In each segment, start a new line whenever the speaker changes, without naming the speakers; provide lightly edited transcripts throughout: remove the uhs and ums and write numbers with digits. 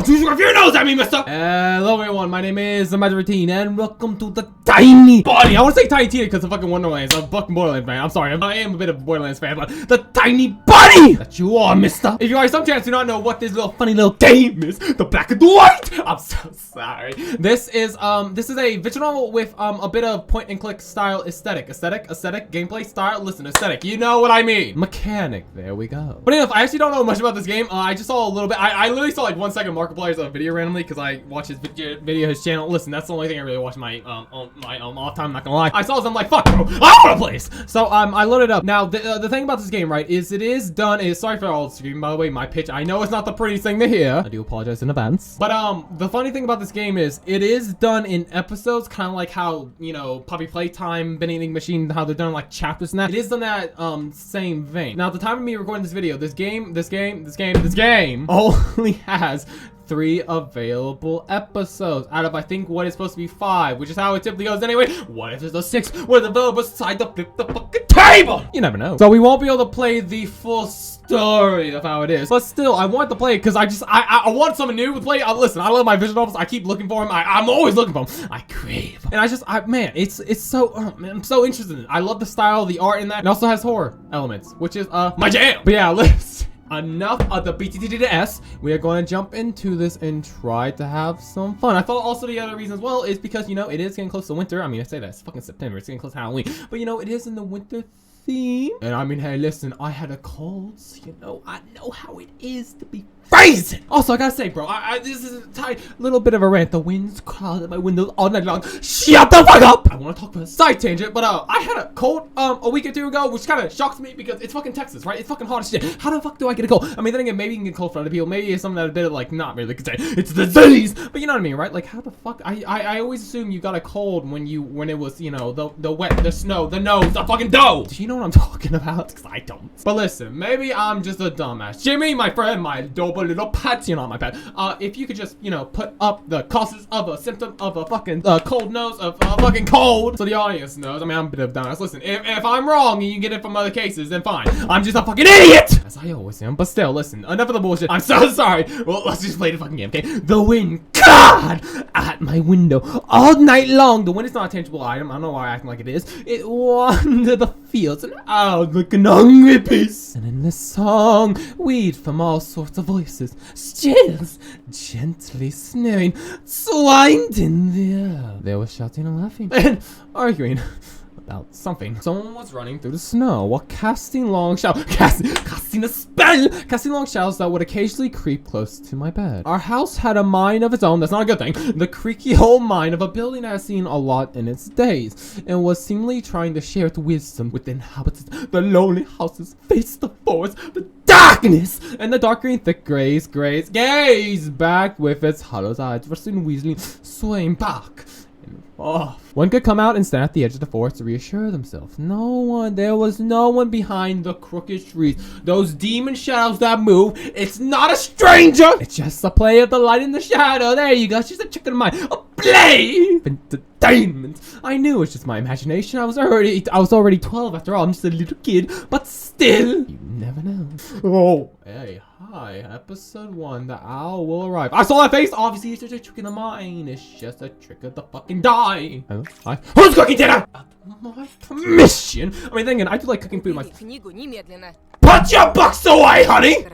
Don't you scruff your nose at me, mister! Hello everyone, my name is Routine, and welcome to the Tiny Buddy. I want to say Tiny Tina because of fucking Wonderlands. I'm a fucking Borderlands fan. I'm sorry, I am a bit of a Borderlands fan, but the Tiny Buddy that you are, mister. If you guys some chance do not know what this little funny little game is, the black and the white. I'm so sorry. This is a visual novel with a bit of point and click style aesthetic, gameplay style. Listen, aesthetic. You know what I mean? Mechanic. There we go. But enough. I actually don't know much about this game. I just saw a little bit. I literally saw like 1 second Markiplier's video randomly because I watch his video, his channel. Listen, that's the only thing I really watch my off time. I'm not gonna lie. I saw this. I'm like, fuck, bro. I wanna play this. So I loaded up. Now the thing about this game, right, is it is done. Sorry for all the screaming, by the way. My pitch. I know it's not the prettiest thing to hear. I do apologize in advance. But the funny thing about this game is it is done in episodes, kind of like how, you know, Puppy Playtime, Vending Machine, how they're done like chapters and that. It is done that same vein. Now at the time of me recording this video, this game only has 3 available episodes out of, I think, what is supposed to be 5, which is how it typically goes anyway. What if there's a 6? What if the developers decide to flip the fucking table? You never know. So we won't be able to play the full story of how it is, but still, I want to play it because I want something new to play. Listen, I love my visual novels. I keep looking for them. I'm always looking for them. I crave. And man, it's so, man, I'm so interested in it. I love the style, the art in that. It also has horror elements, which is my jam. But yeah, listen. Enough of the BTTS. We are going to jump into this and try to have some fun. I thought also the other reason as well is because, you know, it is getting close to winter. I mean, I say that it's fucking September. It's getting close to Halloween. But, you know, it is in the winter theme. And I mean, hey, listen, I had a cold, so, you know, I know how it is to be freezing. Also, I gotta say, bro, this is a tiny little bit of a rant. The wind's crawling at my windows all night long. Shut the fuck up! I want to talk about a side tangent, but I had a cold a week or 2 ago, which kind of shocks me because it's fucking Texas, right? It's fucking hot as shit. How the fuck do I get a cold? I mean, then again, maybe you can get cold for other people. Maybe it's something that a bit of like not really could say it's the disease, but you know what I mean, right? Like, how the fuck? I always assume you got a cold when it was, you know, the wet, the snow, the nose, the fucking dough. Do you know what I'm talking about? Because I don't. But listen, maybe I'm just a dumbass. Jimmy, my friend, my double little pet, you know, my pet. If you could just, you know, put up the causes of a symptom of a fucking cold nose of a fucking cold, so the audience knows. I mean, I'm a bit of a dumbass. Listen, if I'm wrong and you get it from other cases, then fine. I'm just a fucking idiot, as I always am. But still, listen, enough of the bullshit. I'm so sorry. Well, let's just play the fucking game, okay? The wind, God, at my window all night long. The wind is not a tangible item. I don't know why I'm acting like it is. It wandered the fields and out like an hungry beast. And in this song, weed from all sorts of voices, chills gently sneering, twined in the air. They were shouting and laughing and arguing about something. Someone was running through the snow while casting long shadows, casting a spell, casting long shadows that would occasionally creep close to my bed. Our house had a mind of its own. That's not a good thing. The creaky old mind of a building that has seen a lot in its days and was seemingly trying to share its wisdom with the inhabitants. The lonely houses faced the forest, the darkness, and the dark green thick grays gaze back with its hollow eyes, resting weaselly, swaying back and forth. One could come out and stand at the edge of the forest to reassure themselves. There was no one behind the crooked trees. Those demon shadows that move, it's not a stranger. It's just a play of the light in the shadow. There you go. She's a chicken of mine. A play of entertainment. I knew it was just my imagination. I was already 12 after all. I'm just a little kid, but still, you never know. Oh, hey, hi. Episode 1, the owl will arrive. I saw that face. Obviously, it's just a trick of the mind. It's just a trick of the fucking die. Hello? Hi. Who's cooking dinner? At my permission. I mean, thinking I do like cooking food myself. Put your books away, honey!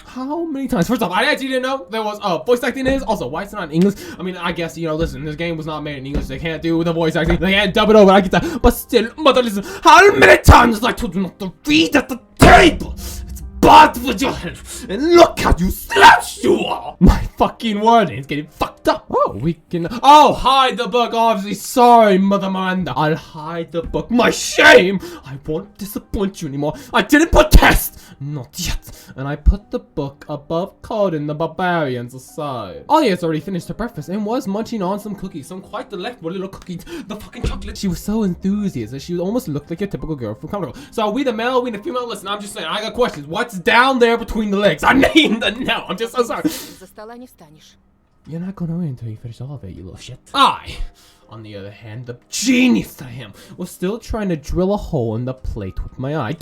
How many times? First off, I actually didn't know there was voice acting in this. Also, why it's not in English? I mean, I guess, you know, listen, this game was not made in English. They can't do the voice acting. They can't dub it over. I get that. But still, mother, listen, how many times I told you not to read at the table? It's bad for your health. And look how you slouched you are. My fucking wording is getting fucked up. Oh, we can. Oh, hide the book. Obviously, sorry, Mother Miranda. I'll hide the book. My shame. I won't disappoint you anymore. I didn't protest. Not yet. And I put the book above Conan the Barbarians aside. Ollie has already finished her breakfast and was munching on some cookies. Some quite delectable little cookies. The fucking chocolate. She was so enthusiastic. She almost looked like a typical girl from comic book. So are we the male? Are we the female? Listen, I'm just saying. I got questions. What's down there between the legs? I need to know. I'm just so sorry. You're not gonna win until you finish all of it, you little shit. I On the other hand, the genius I am was still trying to drill a hole in the plate with my eye.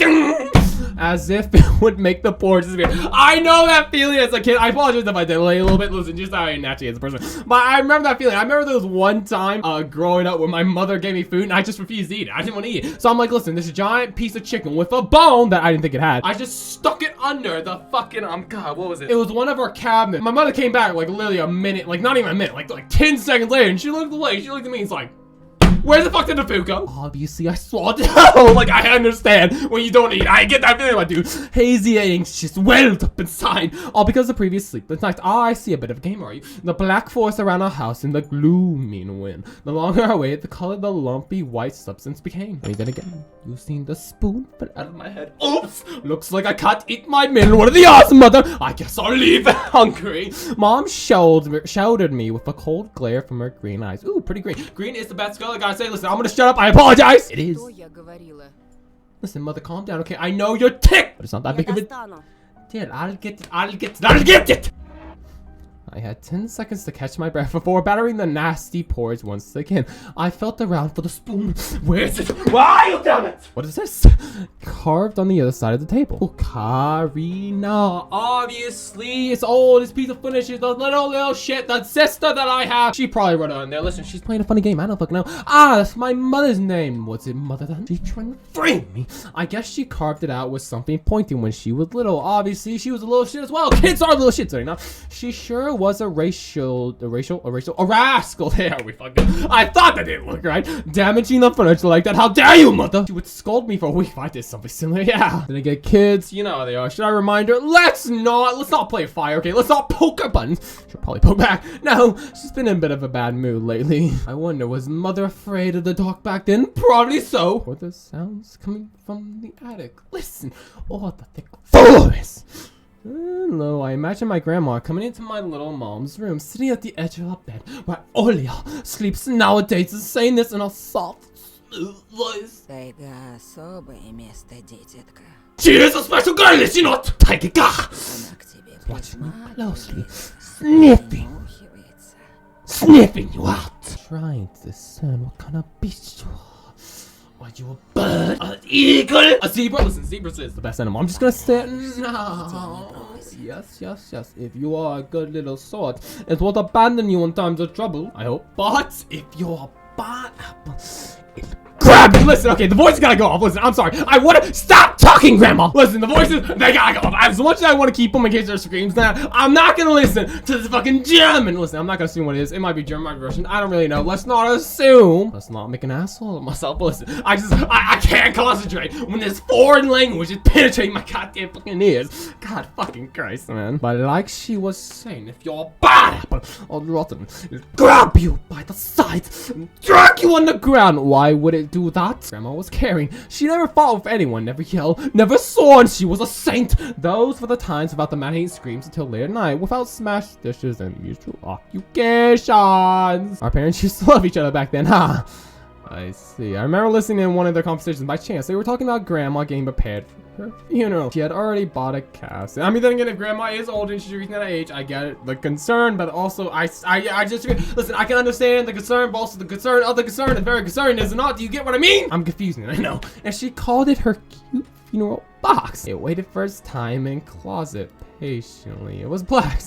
As if it would make the pores disappear. I know that feeling as a kid. I apologize if I delay a little bit. Listen, just how I am naturally as a person. But I remember that feeling. I remember there was one time growing up where my mother gave me food and I just refused to eat it. I didn't want to eat it. So I'm like, listen, this giant piece of chicken with a bone that I didn't think it had. I just stuck it under the fucking, God, what was it? It was one of our cabinets. My mother came back like literally a minute, like not even a minute, like 10 seconds later, and she looked away. She looked at me and it's like, where the fuck did the food go? Obviously, I swallowed it. Like, I understand when you don't eat. I get that feeling, I do. Hazy anxious welled up inside. All because of the previous sleepless night. I see a bit of a game, are you? The black forest around our house in the gloomy wind. The longer I waited, the color the lumpy white substance became. And then again, you seen the spoon fell out of my head. Oops! Looks like I can't eat my meal. What are the odds, mother? I guess I'll leave hungry. Mom sheltered me with a cold glare from her green eyes. Ooh, pretty green. Green is the best color, guys. Say, listen, I'm gonna shut up. I apologize. It is. Listen, mother, calm down, okay? I know you're ticked, but it's not that big of a deal. I'll get it. I had 10 seconds to catch my breath before battering the nasty pores once again. I felt around for the spoon. Where is it? Why, you damn it? What is this? Carved on the other side of the table. Oh, Karina. Obviously, it's old. Piece of footage. She's the little shit. The sister that I have. She probably wrote it on there. Listen, she's playing a funny game. I don't fucking know. That's my mother's name. What's it, mother then? She's trying to frame me. I guess she carved it out with something pointing when she was little. Obviously, she was a little shit as well. Kids are little shits right now. She sure was a rascal. There we fucking. I thought that didn't look right. Damaging the furniture like that. How dare you, mother? She would scold me for a week if I did something similar. Yeah. Then I get kids. You know how they are. Should I remind her? Let's not play fire. Okay. Let's not poke her buttons. She'll probably poke back. No, she's been in a bit of a bad mood lately. I wonder, was mother afraid of the dark back then? Probably so. Or the sounds coming from the attic. Listen. Oh, the thick forest. Hello, I imagine my grandma coming into my little mom's room, sitting at the edge of her bed, where Olia sleeps nowadays, and saying this in a soft, smooth voice. She is a special girl, is she not? Take it, watching me closely, sniffing you out, trying to discern what kind of beast you are. Are you a bird? An eagle? A zebra? Listen, zebras is the best animal. I'm just gonna say no. Yes. If you are a good little sort, it won't abandon you in times of trouble, I hope. But if you're a bad apple, it'll grab you. Listen, okay, the voice gotta go off. Listen, I'm sorry. I wanna stop talking, Grandma. Listen, the voices, they gotta go off. As much as I want to keep them in case there screams now, I'm not gonna listen to this fucking German. Listen, I'm not gonna assume what it is. It might be German, might be Russian. I don't really know. Let's not assume. Let's not make an asshole of myself. But listen, I can't concentrate when this foreign language is penetrating my goddamn fucking ears. God fucking Christ, man. But like she was saying, if you're a bad apple or rotten, it'll grab you by the sides and drag you on the ground. Why would it do that? Grandma was caring. She never fought with anyone, never yelled, never swore, and she was a saint. Those were the times without the maddening screams until late at night, without smashed dishes and usual occupations. Our parents used to love each other back then, huh? I see. I remember listening in one of their conversations by chance. They were talking about Grandma getting prepared for her funeral. She had already bought a casket. I mean, then again, if Grandma is old and she's reaching that age, I get it, the concern, but also I just listen. I can understand the concern, but also the concern of the concern is very concerning, is it not? Do you get what I mean? I'm confusing, I know. And she called it her cute funeral box. It waited for its time in closet patiently. It was black,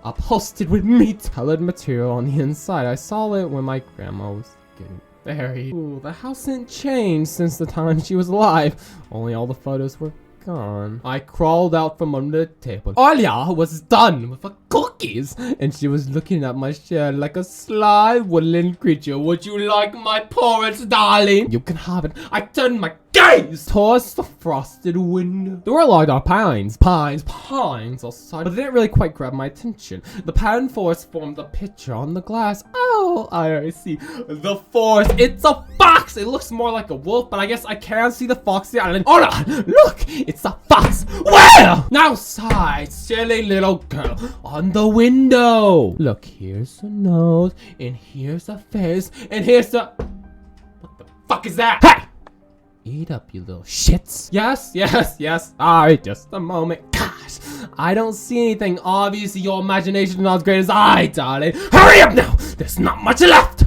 upholstered with meat-colored material on the inside. I saw it when my grandma was getting buried. Ooh, the house hadn't changed since the time she was alive. Only all the photos were gone. I crawled out from under the table. Olia was done with her cookies, and she was looking at my chair like a sly woodland creature. Would you like my porridge, darling? You can have it. I turned my gaze towards the frosted window. There were a lot of pines outside, but they didn't really quite grab my attention. The pine forest formed a picture on the glass. Oh, I see. The forest. It's a fox. It looks more like a wolf, but I guess I can see the fox there. And hold on, look, it's a fox. Where? Outside, silly little girl, on the window. Look, here's the nose, and here's the face, and here's the. What the fuck is that? Hey! Eat up, you little shits. Yes. Alright, just a moment. Gosh, I don't see anything. Obviously, your imagination is not as great as I, darling. Hurry up now. There's not much left.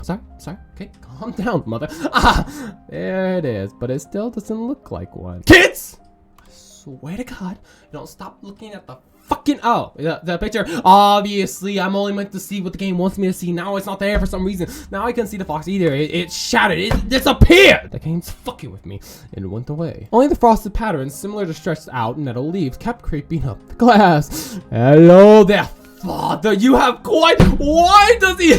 sorry. Okay, calm down, mother. Ah, there it is, but it still doesn't look like one. Kids! I swear to God, you don't stop looking at the fucking the picture. Obviously, I'm only meant to see what the game wants me to see. Now it's not there for some reason. Now I can't see the fox either. It shattered. It disappeared. The game's fucking with me. It went away. Only the frosted patterns, similar to stretched out nettle leaves, kept creeping up the glass. Hello there, father. You have quite. Why does he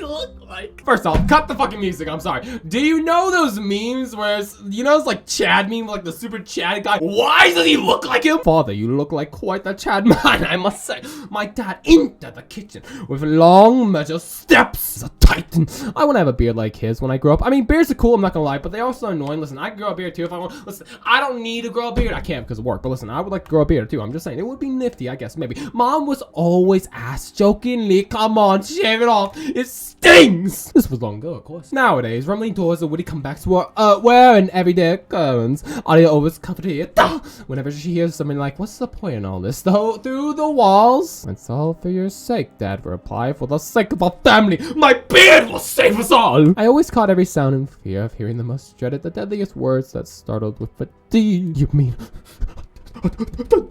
look like? First off, cut the fucking music. I'm sorry. Do you know those memes where it's, it's like Chad meme, like the super Chad guy? Why does he look like him? Father, you look like quite the Chad man, I must say. My dad entered the kitchen with long measured steps. He's a titan. I want to have a beard like his when I grow up. I mean, beards are cool, I'm not gonna lie, but they're also annoying. Listen, I can grow a beard too if I want. Listen, I don't need to grow a beard. I can't because of work, but listen, I would like to grow a beard too. I'm just saying, it would be nifty, I guess, maybe. Mom was always asked jokingly, come on, shave it off. It stings. This was long ago, of course. Nowadays, rumbling doors of witty comebacks were an everyday occurrence. Alia always covered here. Whenever she hears something like, what's the point in all this, though? Through the walls? It's all for your sake, Dad would reply. For the sake of our family, my beard will save us all. I always caught every sound in fear of hearing the most dreaded, the deadliest words that startled with fatigue. You mean...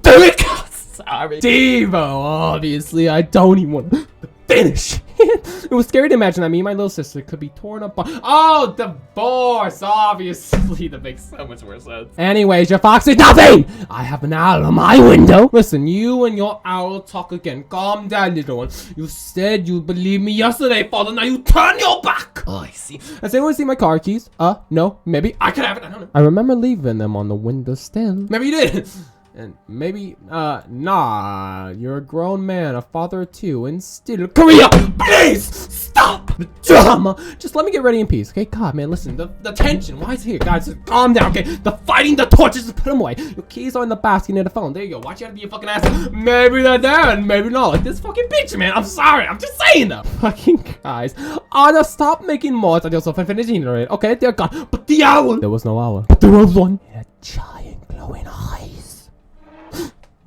Damn it! Sorry. Devo, obviously, I don't even want to finish. It was scary to imagine that me and my little sister could be torn apart. Oh, divorce, obviously. That makes so much more sense. Anyways, your fox is nothing. I have an owl on my window. Listen, you and your owl talk again. Calm down, little one. You said you believed me yesterday, father. Now you turn your back. Oh, I see. Has anyone seen my car keys? No, maybe. I could have it. I don't know. I remember leaving them on the windowsill. Maybe you did. And maybe, nah, you're a grown man, a father too, and still, Korea, please, stop the drama. Just let me get ready in peace, okay? God, man, listen, the tension, why is it here? Guys, just calm down, okay? The fighting, the torches, just put them away. Your keys are in the basket near the phone. There you go. Watch out to be a fucking ass. Maybe they're there, and maybe not. Like this fucking picture, man. I'm sorry. I'm just saying though. Fucking guys. Anna, stop making mods on yourself and finishing it. Okay, they're gone. But the owl. There was no owl. But there was one. It had giant glowing eyes.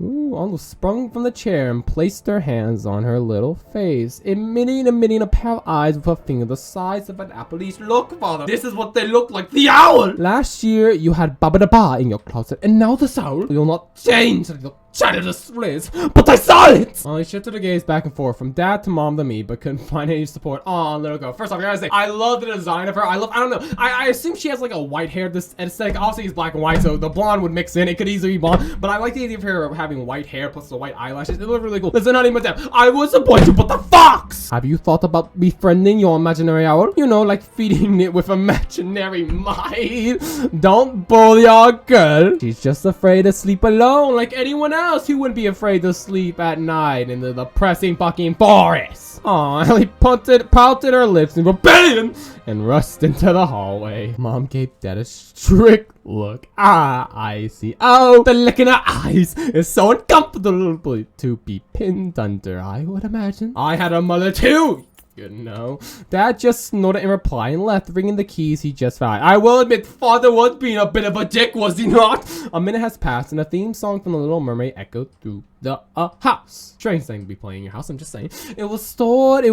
Ooh, almost sprung from the chair and placed her hands on her little face, emitting a pair of eyes with a finger the size of an apple each. Look, father, this is what they look like. The owl! Last year, you had Baba da Ba in your closet, and now this owl will not change until childless fliz, but I saw it! Well, he shifted her gaze back and forth from dad to mom to me, but couldn't find any support. Aw, little girl. First off, I gotta say, I love the design of her. I don't know. I assume she has like a white hair, this aesthetic. Obviously, it's black and white, so the blonde would mix in. It could easily be blonde, but I like the idea of her having white hair plus the white eyelashes. It looked really cool. Listen, honey, madam, I will support you, but the fox! Have you thought about befriending your imaginary owl? You know, like feeding it with imaginary mice. Don't bully our girl. She's just afraid to sleep alone like anyone else who wouldn't be afraid to sleep at night in the depressing fucking forest. Aw, Ellie pouted her lips in rebellion and rushed into the hallway. Mom gave Dad a strict look. I see. Oh, the look in her eyes is so uncomfortable to be pinned under, I would imagine. I had a mother too. You know, Dad just snorted in reply and left, ringing the keys he just found. I will admit, father was being a bit of a dick, was he not? A minute has passed, and a theme song from The Little Mermaid echoed through the house. Strange thing to be playing in your house, I'm just saying. It was stored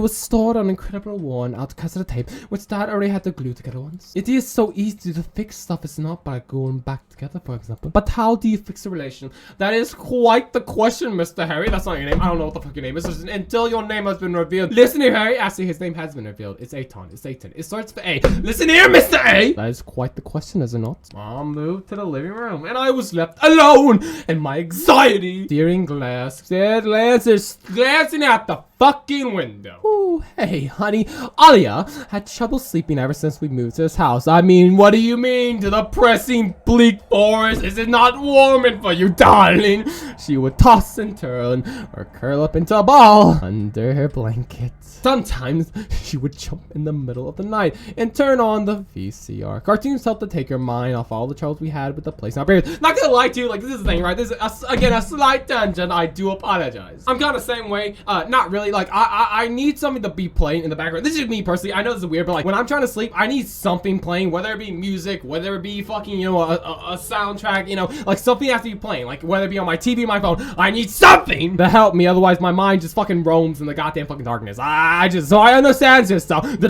on incredible worn out cassette tape, which Dad already had to glue together once. It is so easy to fix stuff, it's not by gluing back together, for example. But how do you fix a relation? That is quite the question, Mr. Harry. That's not your name. I don't know what the fuck your name is. Until your name has been revealed. Listen here, Harry. Actually, his name has been revealed. It's Aton. It's Satan. It starts with A. Listen here, Mr. A. That is quite the question, is it not? Mom moved to the living room, and I was left alone, and my anxiety. Steering glass. Said Lancer's glancing out the fucking window. Ooh, hey, honey. Alia had trouble sleeping ever since we moved to this house. I mean, what do you mean? To the depressing, bleak forest? Is it not warming for you, darling? She would toss and turn or curl up into a ball under her blanket. Sometimes she would jump in the middle of the night and turn on the VCR. Cartoons helped to take her mind off all the troubles we had with the place. Now, not gonna lie to you, like, this is the thing, right? This is, again, a slight tangent. I do apologize. I'm kind of the same way. Not really. personally, like, I need something to be playing in the background. This is me personally. I know this is weird, but like when I'm trying to sleep, I need something playing, whether it be music, whether it be fucking, you know, a soundtrack, you know, like something has to be playing, like whether it be on my TV, my phone. I need something to help me, otherwise my mind just fucking roams in the goddamn fucking darkness. So I understand this stuff. And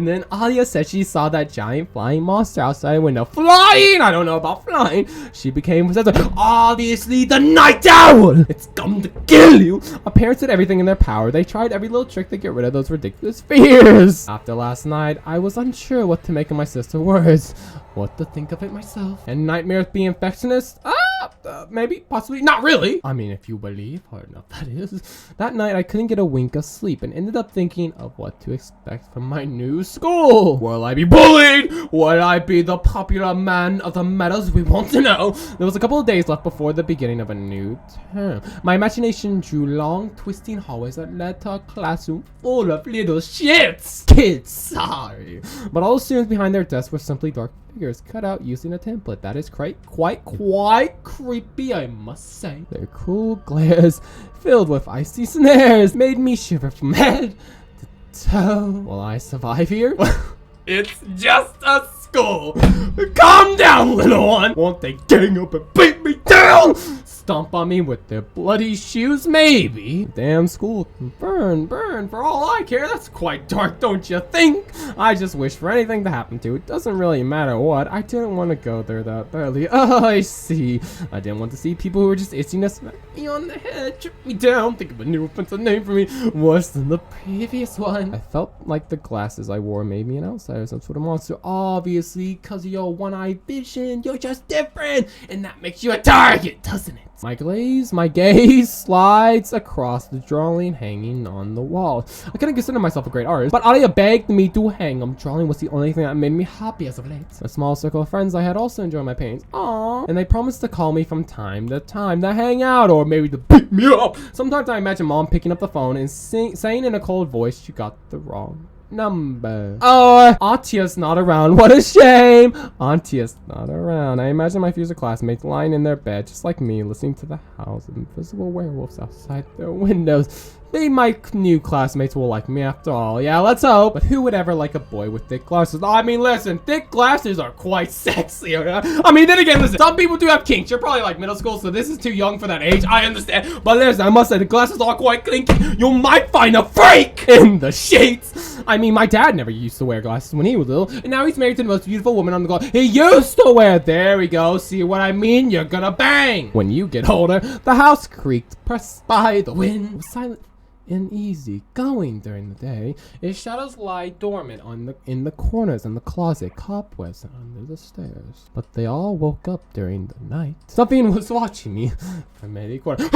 then Alia said she saw that giant flying monster outside the window. Flying! I don't know about flying. She became possessed. Obviously the night owl! It's come to kill you! Our parents did everything in their power. They tried every little trick to get rid of those ridiculous fears. After last night, I was unsure what to make of my sister's words. What to think of it myself. And nightmares being infectious? Maybe, possibly, not really. I mean, if you believe hard enough, that is. That night, I couldn't get a wink of sleep and ended up thinking of what to expect from my new school. Will I be bullied? Will I be the popular man of the meadows? We want to know. There was a couple of days left before the beginning of a new term. My imagination drew long, twisting hallways that led to a classroom full of little shits. Kids, sorry. But all the students behind their desks were simply dark figures cut out using a template. That is quite creepy, I must say. Their cruel glares, filled with icy snares, made me shiver from head to toe. Will I survive here? It's just a school. Calm down, little one. Won't they gang up and beat me down? Stomp on me with their bloody shoes, maybe. Damn school can burn for all I care. That's quite dark, don't you think? I just wish for anything to happen to it. Doesn't really matter what. I didn't want to go there that badly. Oh, I see. I didn't want to see people who were just itching to smack me on the head, trip me down, think of a new offensive name for me, worse than the previous one. I felt like the glasses I wore made me an outsider, some sort of monster. Obviously, because of your one-eye vision, you're just different, and that makes you a target, doesn't it? My gaze slides across the drawing hanging on the wall. I couldn't consider myself a great artist, but Alia begged me to hang them. Drawing was the only thing that made me happy as of late. A small circle of friends I had also enjoyed my paintings. Aww. And they promised to call me from time to time to hang out or maybe to pick me up. Sometimes I imagine mom picking up the phone and saying in a cold voice she got the wrong number. Oh, Atia's not around. What a shame. Atia's not around. I imagine my future classmates lying in their bed, just like me, listening to the howls of invisible werewolves outside their windows. Maybe my new classmates will like me after all. Yeah, let's hope. But who would ever like a boy with thick glasses? I mean, listen, thick glasses are quite sexy. I mean, then again, listen, some people do have kinks. You're probably like middle school, so this is too young for that age. I understand. But listen, I must say, the glasses are quite clinky. You might find a freak in the sheets. I mean, my dad never used to wear glasses when he was little, and now he's married to the most beautiful woman on the globe. He used to wear. There we go. See what I mean? You're gonna bang. When you get older, the house creaked, pressed by the wind. It was silent and easy going during the day. Its shadows lie dormant in the corners and the closet, cobwebs and under the stairs. But they all woke up during the night. Something was watching me from any corner.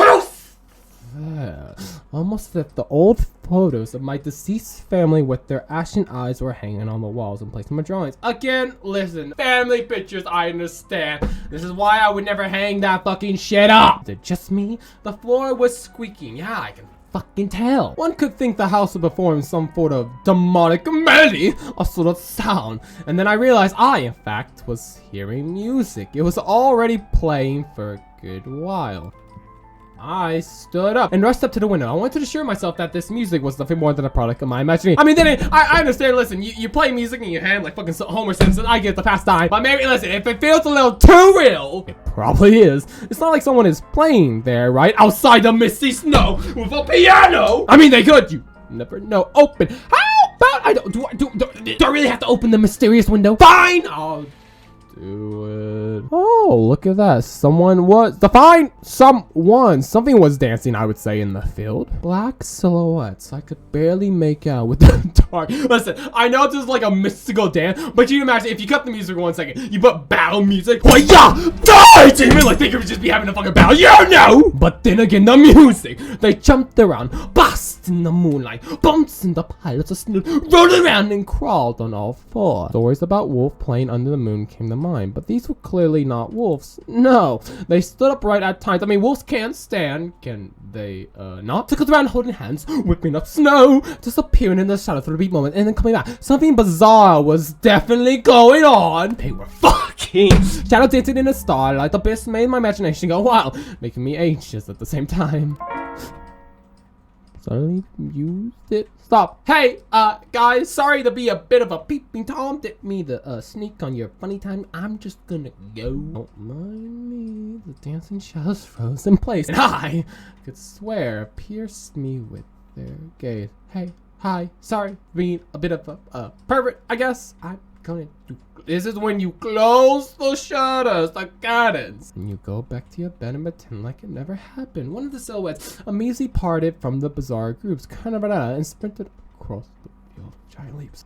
Almost as if the old photos of my deceased family with their ashen eyes were hanging on the walls in place of my drawings. Again, listen, family pictures, I understand. This is why I would never hang that fucking shit up. Is it just me? The floor was squeaking. Yeah, I can fucking tell. One could think the house would perform some sort of demonic melody, a sort of sound. And then I realized I, in fact, was hearing music. It was already playing for a good while. I stood up and rushed up to the window. I wanted to assure myself that this music was nothing more than a product of my imagination. I mean, then I understand, listen, you play music in your hand like fucking Homer Simpson. I get the pastime. But maybe, listen, if it feels a little too real, it probably is. It's not like someone is playing there, right? Outside the misty snow with a piano. I mean, they could. You never know. Open. How about do I really have to open the mysterious window? Fine. I'll do it. Oh, look at that. Something was dancing, I would say, in the field. Black silhouettes I could barely make out with the dark. Listen, I know this is like a mystical dance, but you imagine if you cut the music 1 second, you put battle music. Oh yeah, die! Like they could just be having a fucking battle. You know. But then again, the music. They jumped around, bust in the moonlight, bumps in the pilots of snow, rolled around and crawled on all fours. Stories about wolf playing under the moon came to mind, but these were clearly not wolves. No, they stood upright at times. I mean, wolves can't stand. Can they not? Tickled around holding hands, whipping up snow, disappearing in the shadow for a brief moment, and then coming back. Something bizarre was definitely going on. They were fucking shadow dancing in the starlight. The best made my imagination go wild, making me anxious at the same time. suddenly used it. Stop. Hey, guys, sorry to be a bit of a peeping Tom. Didn't mean to sneak on your funny time. I'm just gonna go. Don't mind me. The dancing shadows froze in place, and I could swear pierced me with their gaze. Hey, hi, sorry, being a bit of a pervert, I guess. I'm gonna do. This is when you close the shutters, the curtains, and you go back to your bed and pretend like it never happened. One of the silhouettes immediately parted from the bizarre groups, kind of and sprinted across the field of giant leaps.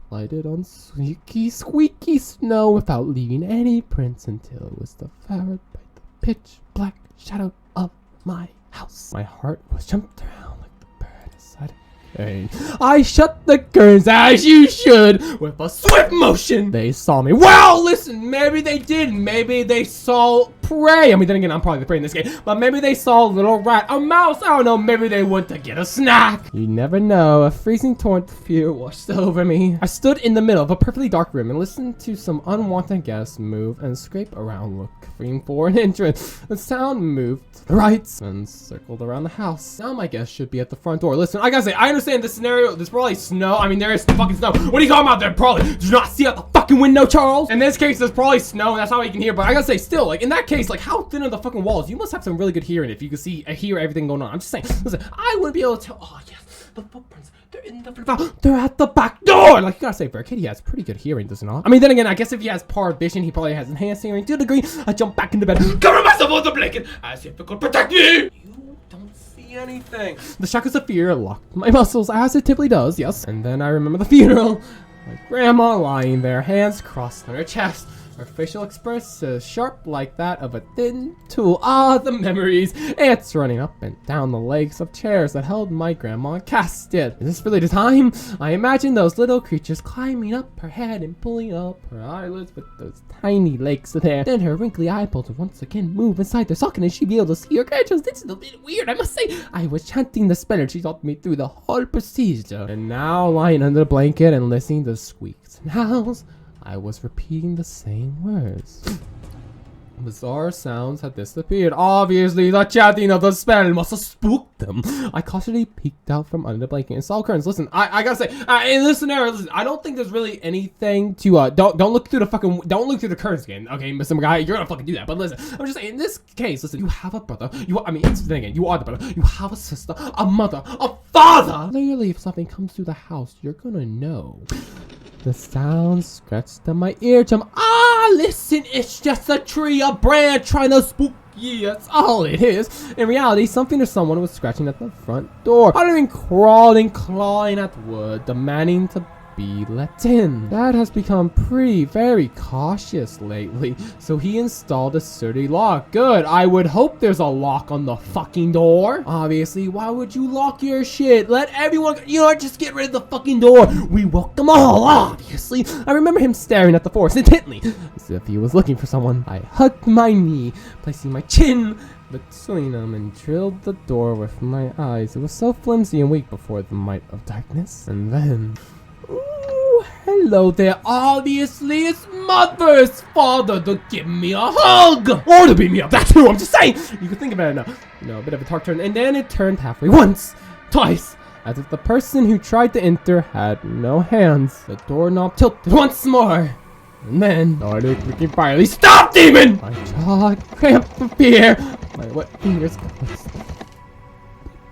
Glided on squeaky snow without leaving any prints until it was devoured by the pitch black shadow of my house. My heart was jumped around like the bird inside. I shut the curtains as you should with a swift motion. They saw me. Well, listen, maybe they did. Maybe they saw prey. I mean, then again, I'm probably the prey in this game. But maybe they saw a little rat, a mouse. I don't know. Maybe they went to get a snack. You never know. A freezing torrent of fear washed over me. I stood in the middle of a perfectly dark room and listened to some unwanted guests move and scrape around looking for an entrance. The sound moved to the right and circled around the house. Now my guest should be at the front door. Listen, I gotta say, I understand this scenario. There's probably snow. I mean, there is fucking snow. What are you talking about there? Probably. Did you not see out the fucking window, Charles? In this case, there's probably snow, and that's how you can hear. But I gotta say, still, like, in that case, like, how thin are the fucking walls? You must have some really good hearing if you can see, hear everything going on. I'm just saying, listen, I wouldn't be able to tell. Oh, yes, the footprints. They're at the back door. Like, you gotta say, for a kid, he has pretty good hearing, does he not? I mean, then again, I guess if he has poor vision, he probably has enhanced hearing. To a degree, I jump back into bed, cover myself with the blanket, as if it could protect me. You don't see anything. The shackles of fear locked my muscles, as it typically does, yes. And then I remember the funeral. My grandma lying there, hands crossed on her chest. Her facial expression sharp like that of a thin tool. Ah, the memories. Ants running up and down the legs of chairs that held my grandma in casket. Is this really the time? I imagine those little creatures climbing up her head and pulling up her eyelids with those tiny legs of hair. Then her wrinkly eyeballs would once again move inside their socket and she'd be able to see her grandchildren. This is a bit weird, I must say. I was chanting the spell and she taught me through the whole procedure. And now lying under the blanket and listening to squeaks and howls, I was repeating the same words. Bizarre sounds had disappeared. Obviously, the chanting of the spell must have spooked them. I cautiously peeked out from under the blanket and saw curtains. Listen, I gotta say, in this scenario, listen, I don't think there's really anything to, don't look through the curtains again, okay, Mr. McGuy, you're gonna fucking do that, but listen, I'm just saying, in this case, listen, you have a brother, you are the brother, you have a sister, a mother, a father! Clearly, if something comes through the house, you're gonna know. The sound scratched at my eardrum. Ah, listen, it's just a tree, a branch trying to spook you. That's all it is. In reality, something or someone was scratching at the front door, uttering, crawling, clawing at wood, demanding to be let in. Dad has become very cautious lately, so he installed a sturdy lock. Good, I would hope there's a lock on the fucking door. Obviously, why would you lock your shit? Let everyone, just get rid of the fucking door. We welcome all, obviously. I remember him staring at the forest intently, as if he was looking for someone. I hugged my knee, placing my chin between them and drilled the door with my eyes. It was so flimsy and weak before the might of darkness. And then... Ooh, hello there. Obviously, it's mother's father to give me a hug. Or to beat me up. That's who I'm just saying. You can think about it now. A bit of a dark turn. And then it turned halfway once, twice. As if the person who tried to enter had no hands. The doorknob tilted once more. And then started creaking violently. Stop, demon! My jaw cramped for fear. My wet fingers closed.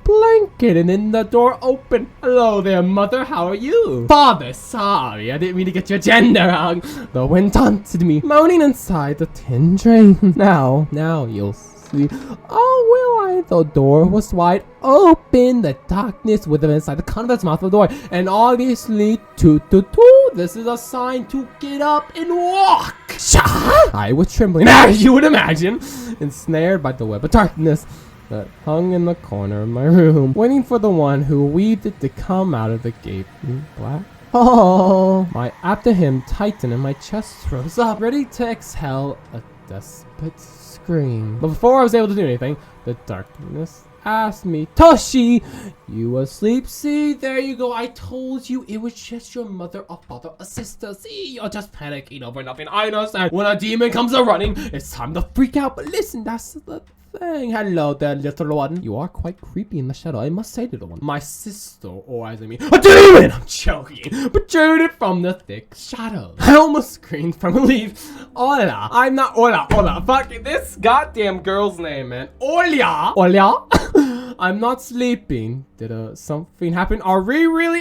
Blanket and then the door opened. Hello there, mother. How are you? Father, sorry. I didn't mean to get your gender wrong. The wind taunted me, moaning inside the tin drain. Now you'll see. Oh, will I? The door was wide open. The darkness within inside the convent's mouth of the door. And obviously, toot toot toot. This is a sign to get up and walk. I was trembling, as you would imagine, ensnared by the web of darkness that hung in the corner of my room, waiting for the one who weaved it to come out of the gaping black hole. My after him tightened and my chest rose up, ready to exhale a desperate scream. But before I was able to do anything, the darkness asked me, Toshi, you asleep? See, there you go. I told you it was just your mother, a father, a sister. See, you're just panicking over nothing. I understand. When a demon comes a running, it's time to freak out. But listen, that's the thing. Hello there, little one. You are quite creepy in the shadow, I must say, little one. My sister, or as I mean, a demon! I'm joking. Protruded from the thick shadows. I almost screamed from relief. Hola. I'm not Hola. Fuck this goddamn girl's name, man. Hola. I'm not sleeping. Did something happen? Are we really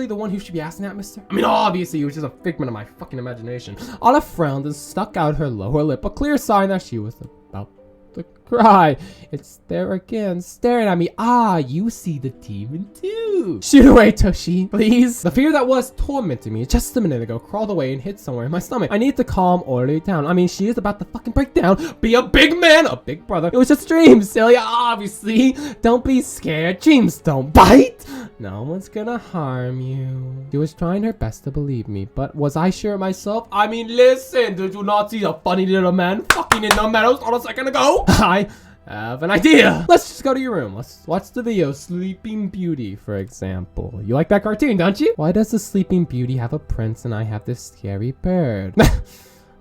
the one who should be asking that, mister? I mean, obviously, it was just a figment of my fucking imagination. Olive frowned and stuck out her lower lip, a clear sign that she was about to cry. It's there again, staring at me. Ah, you see the demon too. Shoot away, Tushy, please. The fear that was tormenting me just a minute ago crawled away and hid somewhere in my stomach. I need to calm Orly down. I mean, she is about to fucking break down. Be a big man, a big brother. It was just dreams, Celia, obviously. Don't be scared. Dreams don't bite. No one's gonna harm you. She was trying her best to believe me, but was I sure myself? I mean, listen, did you not see the funny little man fucking in the meadows not a second ago? I have an idea. Let's just go to your room. Let's watch the video Sleeping Beauty, for example. You like that cartoon, don't you? Why does the Sleeping Beauty have a prince and I have this scary bird?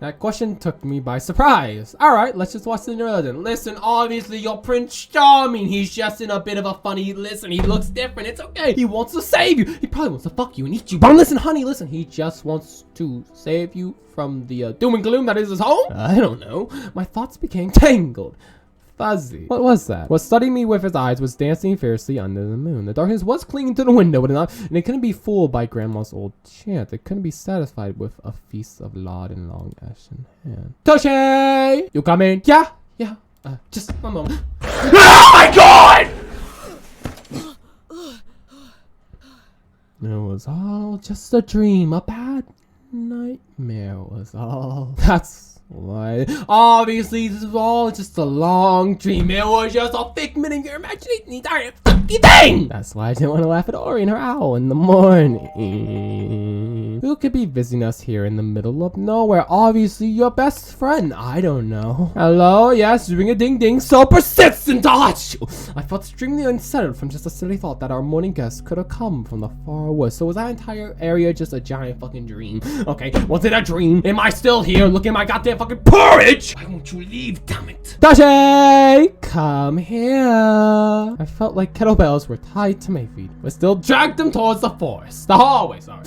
That question took me by surprise. Alright, let's just watch the video then. Listen, obviously you're Prince Charming. He's just in a bit of a funny, listen, he looks different. It's okay. He wants to save you. He probably wants to fuck you and eat you. But listen, honey, listen. He just wants to save you from the doom and gloom that is his home. I don't know. My thoughts became tangled. Fuzzy. What was that? What studying me with his eyes was dancing fiercely under the moon. The darkness was clinging to the window, and it couldn't be fooled by Grandma's old chant. It couldn't be satisfied with a feast of lard and long ashen hand. Toshe! You coming? Yeah. Just a moment. Oh my god! It was all just a dream. A bad nightmare was all. That's why. Obviously, this was all just a long dream. It was just a figment in your imagination. The entire fucking thing! That's why I didn't want to laugh at Ori and her owl in the morning. Who could be visiting us here in the middle of nowhere? Obviously, your best friend. I don't know. Hello? Yes, ring a ding ding. So persistent to haunt you. I felt extremely unsettled from just a silly thought that our morning guest could have come from the far west. So was that entire area just a giant fucking dream? Okay, was it a dream? Am I still here looking at my goddamn fucking porridge? Why won't you leave, damn it? Dashay, come here. I felt like kettlebells were tied to my feet, but still dragged them towards the forest. The hallway, sorry.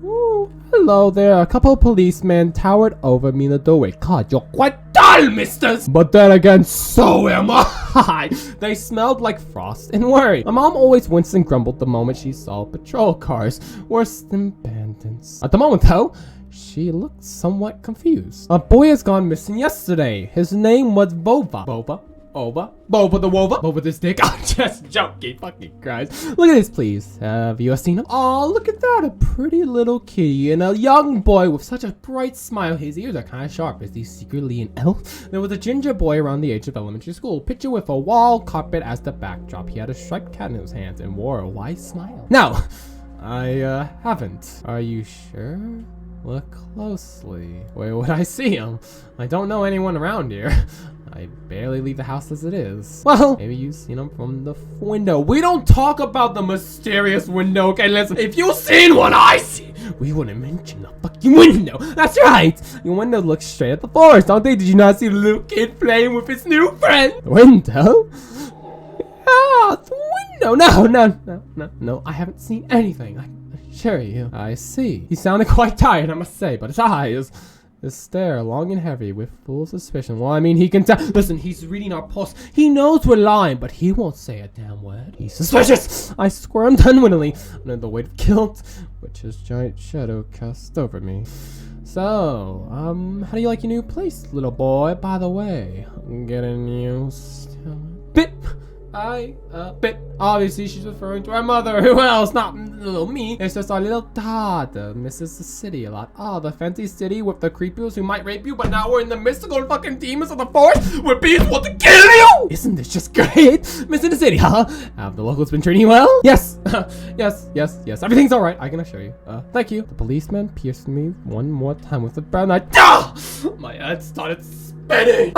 Ooh, hello there. A couple of policemen towered over me in the doorway. God, you're quite dull, misters. But then again, so am I. They smelled like frost and worry. My mom always winced and grumbled the moment she saw patrol cars. Worse than bandits. At the moment, though, she looked somewhat confused. A boy has gone missing yesterday. His name was Bova this dick. I'm just joking, fucking Christ. Look at this, please. Have you seen him? Oh, look at that. A pretty little kitty and a young boy with such a bright smile. His ears are kind of sharp. Is he secretly an elf? There was a ginger boy around the age of elementary school. Picture with a wall carpet as the backdrop. He had a striped cat in his hands and wore a wide smile. No, I haven't. Are you sure? Look closely. Where would I see him? I don't know anyone around here. I barely leave the house as it is. Well, maybe you've seen him from the window. We don't talk about the mysterious window, okay? Listen, if you've seen what I see, we wouldn't mention the fucking window. That's right. Your window looks straight at the forest, don't they? Did you not see the little kid playing with his new friend? The window? Ah, the window. No. I haven't seen anything. I assure you. I see. He sounded quite tired, I must say, but his eyes stare long and heavy with full suspicion. Well, I mean, he can tell. Listen, he's reading our pulse. He knows we're lying, but he won't say a damn word. He's suspicious. I squirmed unwillingly under the weight of guilt, which his giant shadow cast over me. So, how do you like your new place, little boy? By the way, I'm getting used to it. Bit. Bit. Obviously, she's referring to our mother. Who else? Not little me. It's just our little daughter misses the city a lot. Oh, the fancy city with the creepers who might rape you, but now we're in the mystical fucking demons of the forest where bees want to kill you. Isn't this just great? Missing the city, huh? Have the locals been treating you well? Yes. yes. Everything's all right, I can assure you. Thank you. The policeman pierced me one more time with the brown knife. Ah! My head started spinning.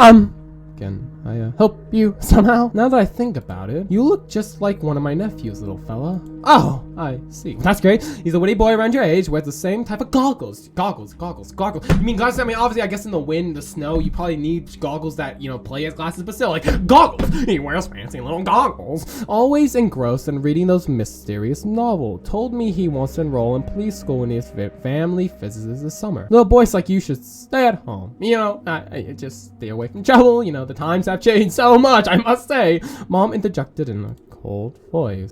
Again, I help you somehow? Now that I think about it, you look just like one of my nephews, little fella. Oh, I see. That's great. He's a witty boy around your age, wears the same type of goggles. Goggles. You mean glasses? I mean, obviously, I guess in the wind, the snow, you probably need goggles that, you know, play as glasses, but still, like, goggles. He wears fancy little goggles. Always engrossed in reading those mysterious novels. Told me he wants to enroll in police school when his family visits this summer. Little boys like you should stay at home. You know, I just stay away from trouble. You know, the times have changed so much, I must say. Mom interjected in a cold voice.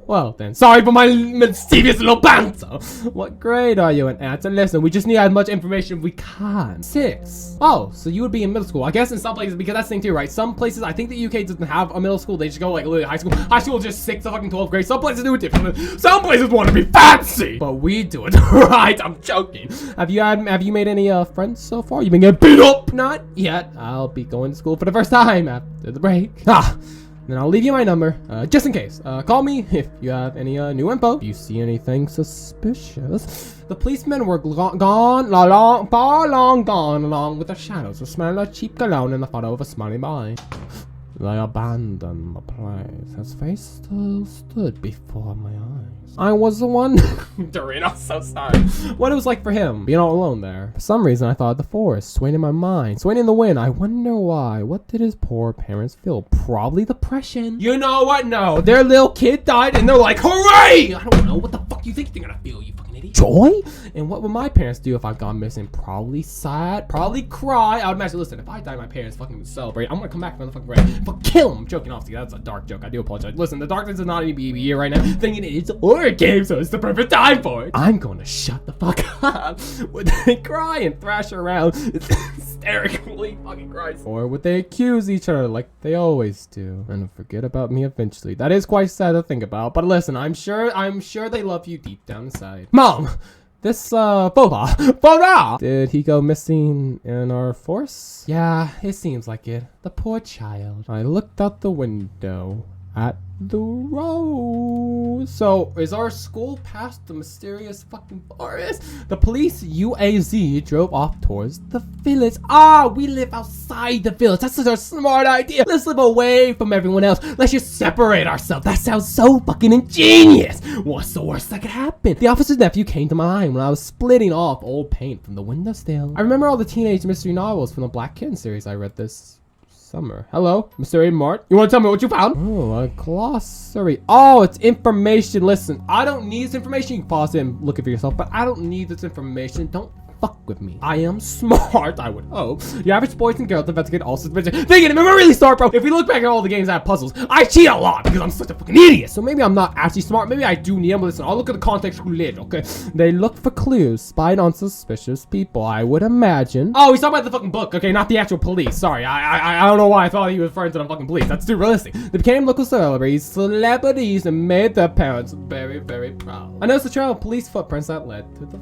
Well then, sorry for my mischievous little banter. What grade are you in, Anton? Listen, we just need as much information as we can. 6. Oh, so you would be in middle school. I guess in some places, because that's the thing too, right? Some places, I think the UK doesn't have a middle school. They just go like literally high school. High school is just 6th to fucking 12th grade. Some places do it differently. Some places want to be fancy. But we do it right. I'm joking. Have you made any friends so far? You been getting beat up? Not yet. I'll be going to school for the first time after the break. Then I'll leave you my number, just in case. Call me if you have any new info. If you see anything suspicious. The policemen were far long gone, along with the shadows, the smell of cheap cologne, and the photo of a smiling boy. They abandoned the place. His face still stood before my eyes. I was the one. Doreen, I'm so sorry. What it was like for him, being all alone there. For some reason, I thought of the forest, swaying in my mind, swaying in the wind. I wonder why. What did his poor parents feel? Probably depression. You know what? No, their little kid died, and they're like, hooray! I don't know. What the fuck you think they're gonna feel, you fucking idiot? Joy? And what would my parents do if I've gone missing? Probably sad, probably cry. I would imagine, listen, if I die, my parents fucking would celebrate. I'm gonna come back from the fucking grave. But kill him. I'm joking, obviously. That's a dark joke. I do apologize. Listen, the darkness is not even be here right now, thinking it's a horror game, so it's the perfect time for it. I'm going to shut the fuck up. Would they cry and thrash around hysterically fucking cries? Or would they accuse each other like they always do and forget about me eventually? That is quite sad to think about. But listen, I'm sure they love you deep down inside. Mom! This, Foda! Did he go missing in our force? Yeah, it seems like it. The poor child. I looked out the window at the road. So, is our school past the mysterious fucking forest? The police UAZ drove off towards the village. We live outside the village. That's such a smart idea. Let's live away from everyone else. Let's just separate ourselves. That sounds so fucking ingenious. What's the worst that could happen? The officer's nephew came to mind when I was splitting off old paint from the windowsill. I remember all the teenage mystery novels from the Black Kitten series I read this summer. Hello, Mr. Mart. You want to tell me what you found? Oh, a glossary. Oh, it's information. Listen, I don't need this information. You can pause it and look at it for yourself, but I don't need this information. Don't fuck with me. I am smart, I would hope. Your average boys and girls investigate all sorts of things. Thinking, I'm really smart, bro. If we look back at all the games that have puzzles, I cheat a lot because I'm such a fucking idiot. So maybe I'm not actually smart. Maybe I do need them. But listen, I'll look at the context clues, okay? They looked for clues, spied on suspicious people, I would imagine. Oh, he's talking about the fucking book, okay? Not the actual police. Sorry, I don't know why I thought he was referring to the fucking police. That's too realistic. They became local celebrities, and made their parents very, very proud. I noticed the trail of police footprints that led to the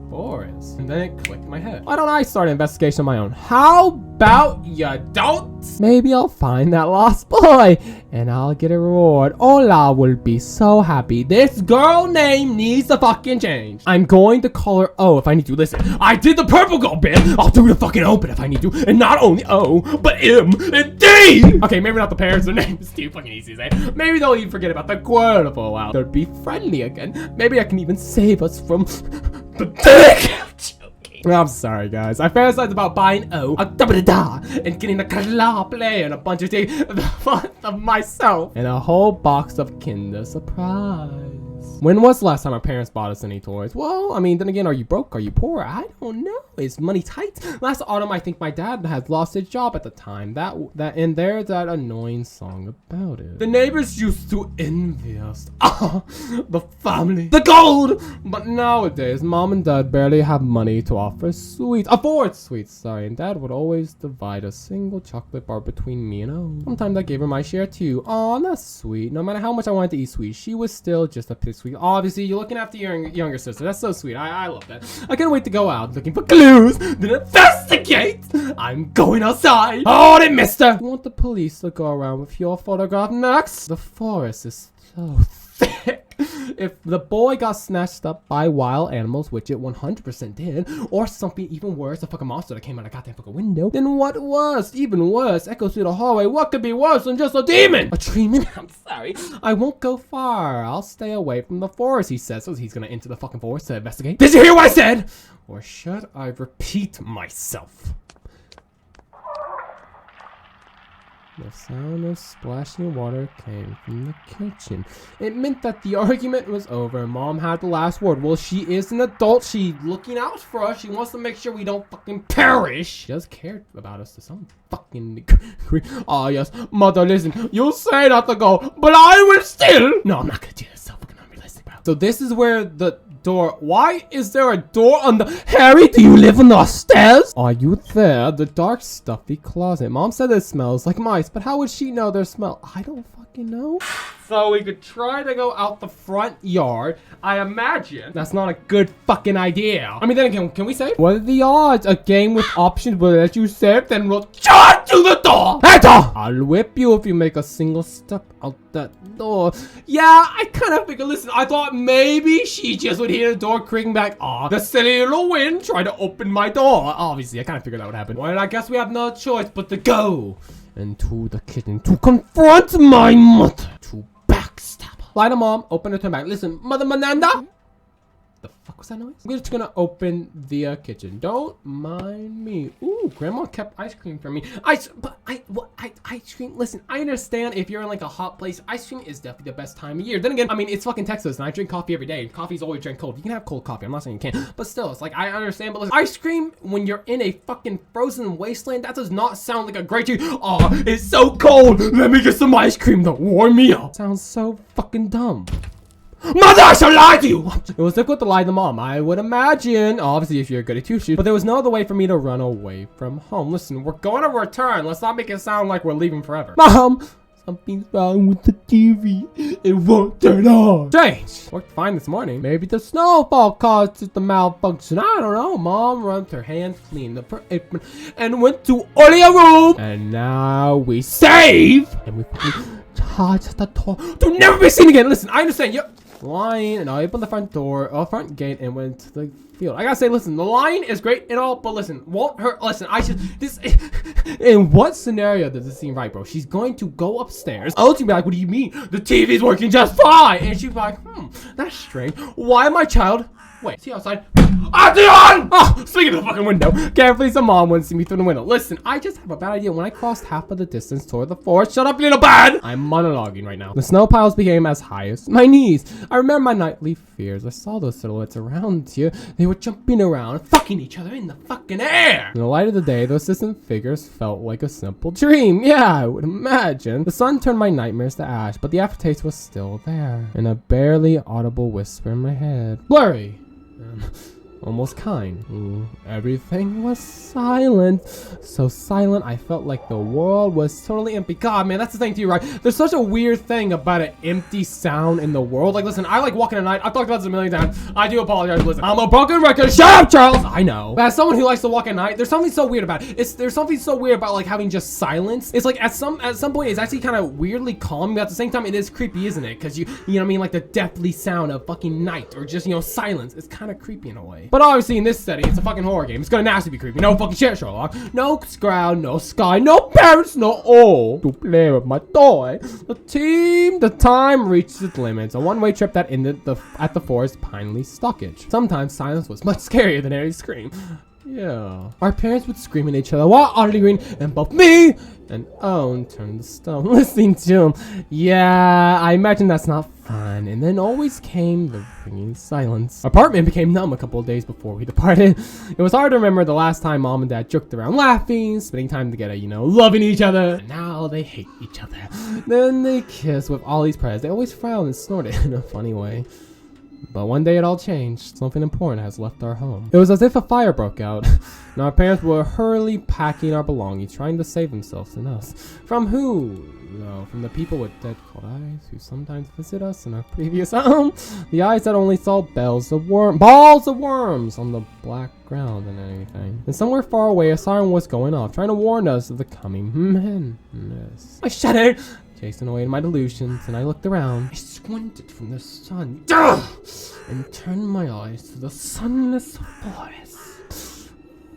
forest. And then it clicked in my head. Why don't I start an investigation of my own? How about you don't? Maybe I'll find that lost boy and I'll get a reward. Ola will be so happy. This girl name needs to fucking change. I'm going to call her O if I need to. Listen, I did the purple girl bit. I'll do the fucking O bit if I need to. And not only O, but M and D. Okay, maybe not the parents. Their name is too fucking easy to say. Maybe they'll even forget about the squirrel for a while. They'll be friendly again. Maybe I can even save us from the dick. I'm sorry, guys. I fantasized about buying and getting the claw play and a bunch of things of myself and a whole box of Kinder Surprise. When was the last time our parents bought us any toys? Well, I mean, then again, are you broke? Are you poor? I don't know. Is money tight? Last autumn, I think my dad had lost his job at the time. And there's that annoying song about it. The neighbors used to envy us. The family, the gold. But nowadays, mom and dad barely have money to afford sweets. Sorry, and dad would always divide a single chocolate bar between me and O. Sometimes I gave her my share too. Aw, that's sweet. No matter how much I wanted to eat sweets, she was still just a piece sweet. Obviously, you're looking after your younger sister. That's so sweet. I love that. I can't wait to go out looking for clues, then investigate. I'm going outside. Hold it, mister. You want the police to go around with your photograph next? The forest is so thick. If the boy got snatched up by wild animals, which it 100% did, or something even worse, a fucking monster that came out of a goddamn fucking window, then what was even worse echoes through the hallway? What could be worse than just a demon? A demon? I'm sorry. I won't go far. I'll stay away from the forest, he says, so he's gonna enter the fucking forest to investigate. Did you hear what I said? Or should I repeat myself? The sound of splashing water came from the kitchen. It meant that the argument was over and Mom had the last word. Well, she is an adult. She's looking out for us. She wants to make sure we don't fucking perish. She does care about us to some fucking degree. Ah, yes. Mother, listen. You say not to go, but I will still. No, I'm not gonna do this. So fucking unrealistic, bro. So this is where the door. Why is there a door on the... Harry, do you live on the stairs? Are you there? The dark, stuffy closet. Mom said it smells like mice, but how would she know their smell? I don't fucking know. So we could try to go out the front yard. I imagine that's not a good fucking idea. I mean, then again, can we save? What are the odds? A game with options will let you save, then we'll charge to the door. Enter! I'll whip you if you make a single step out that door. Yeah, I kind of figured, listen, I thought maybe she just would hear the door creaking back. Aw, the silly little wind tried to open my door. Obviously, I kind of figured that would happen. Well, I guess we have no choice but to go into the kitchen to confront my mother. To backstab her. Lie to Mom, open her, turn back. Listen, Mother Mananda. The fuck was that noise? We're just gonna open the kitchen. Don't mind me. Ooh, Grandma kept ice cream for me. Ice cream. Listen, I understand if you're in like a hot place. Ice cream is definitely the best time of year. Then again, I mean, it's fucking Texas, and I drink coffee every day. Coffee's always drank cold. You can have cold coffee. I'm not saying you can't, but still, it's like I understand. But listen, ice cream when you're in a fucking frozen wasteland, that does not sound like a great treat. Oh, it's so cold. Let me get some ice cream to warm me up. Sounds so fucking dumb. Mother, I shall lie to you! It was difficult to lie to Mom, I would imagine. Obviously, if you're good at two-shoes. But there was no other way for me to run away from home. Listen, we're going to return. Let's not make it sound like we're leaving forever. Mom! Something's wrong with the TV. It won't turn on. Strange. Worked fine this morning. Maybe the snowfall caused the malfunction. I don't know. Mom rubbed her hands clean up her apron and went to Olia's room. And now we save. And we charge the door to never be seen again. Listen, I understand. You're lying, and I opened the front gate and went to the field. I gotta say, listen, the line is great and all, but listen, won't hurt. Listen, I should this. In what scenario does this seem right, bro? She's going to go upstairs. I'll be like, what do you mean? The TV's working just fine, and she'd be like, that's strange. Why, my child? Wait, see outside. Adrian! Oh, swing in the fucking window. Carefully, some Mom wouldn't see me through the window. Listen, I just have a bad idea. When I crossed half of the distance toward the forest, shut up, little bad! I'm monologuing right now. The snow piles became as high as my knees. I remember my nightly fears. I saw those silhouettes around here. They were jumping around, fucking each other in the fucking air. In the light of the day, those distant figures felt like a simple dream. Yeah, I would imagine. The sun turned my nightmares to ash, but the aftertaste was still there. And a barely audible whisper in my head. Blurry. Almost kind. Everything was silent. So silent, I felt like the world was totally empty. God, man, that's the thing too, right? There's such a weird thing about an empty sound in the world. Like, listen, I like walking at night. I've talked about this a million times. I do apologize. Listen, I'm a broken record. Shut up, Charles! I know. But as someone who likes to walk at night, there's something so weird about it. There's something so weird about like having just silence. It's like at some point, it's actually kind of weirdly calming, but at the same time, it is creepy, isn't it? Because you know what I mean? Like the deathly sound of fucking night or just, silence. It's kind of creepy in a way. But obviously in this setting, it's a fucking horror game. It's gonna naturally be creepy. No fucking shit, Sherlock. No ground, no sky, no parents, no all to play with my toy. The time reached its limits. A one-way trip that ended at the forest Pineley stockage. Sometimes silence was much scarier than any scream. Yeah. Our parents would scream at each other while arguing, and both me and Owen turned to stone listening to him. Yeah, I imagine that's not fun. And then always came the ringing silence. Our apartment became numb a couple of days before we departed. It was hard to remember the last time Mom and Dad joked around laughing, spending time together, loving each other. And now they hate each other. Then they kiss with all these prayers. They always frown and snorted in a funny way. But one day it all changed. Something important has left our home. It was as if a fire broke out. And our parents were hurriedly packing our belongings, trying to save themselves and us. From who? No, from the people with dead cold eyes who sometimes visit us in our previous home. The eyes that only saw balls of worms on the black ground and anything. And somewhere far away, a siren was going off, trying to warn us of the coming menace. I shuddered. chasing away my delusions, and I looked around. I squinted from the sun and turned my eyes to the sunless forest.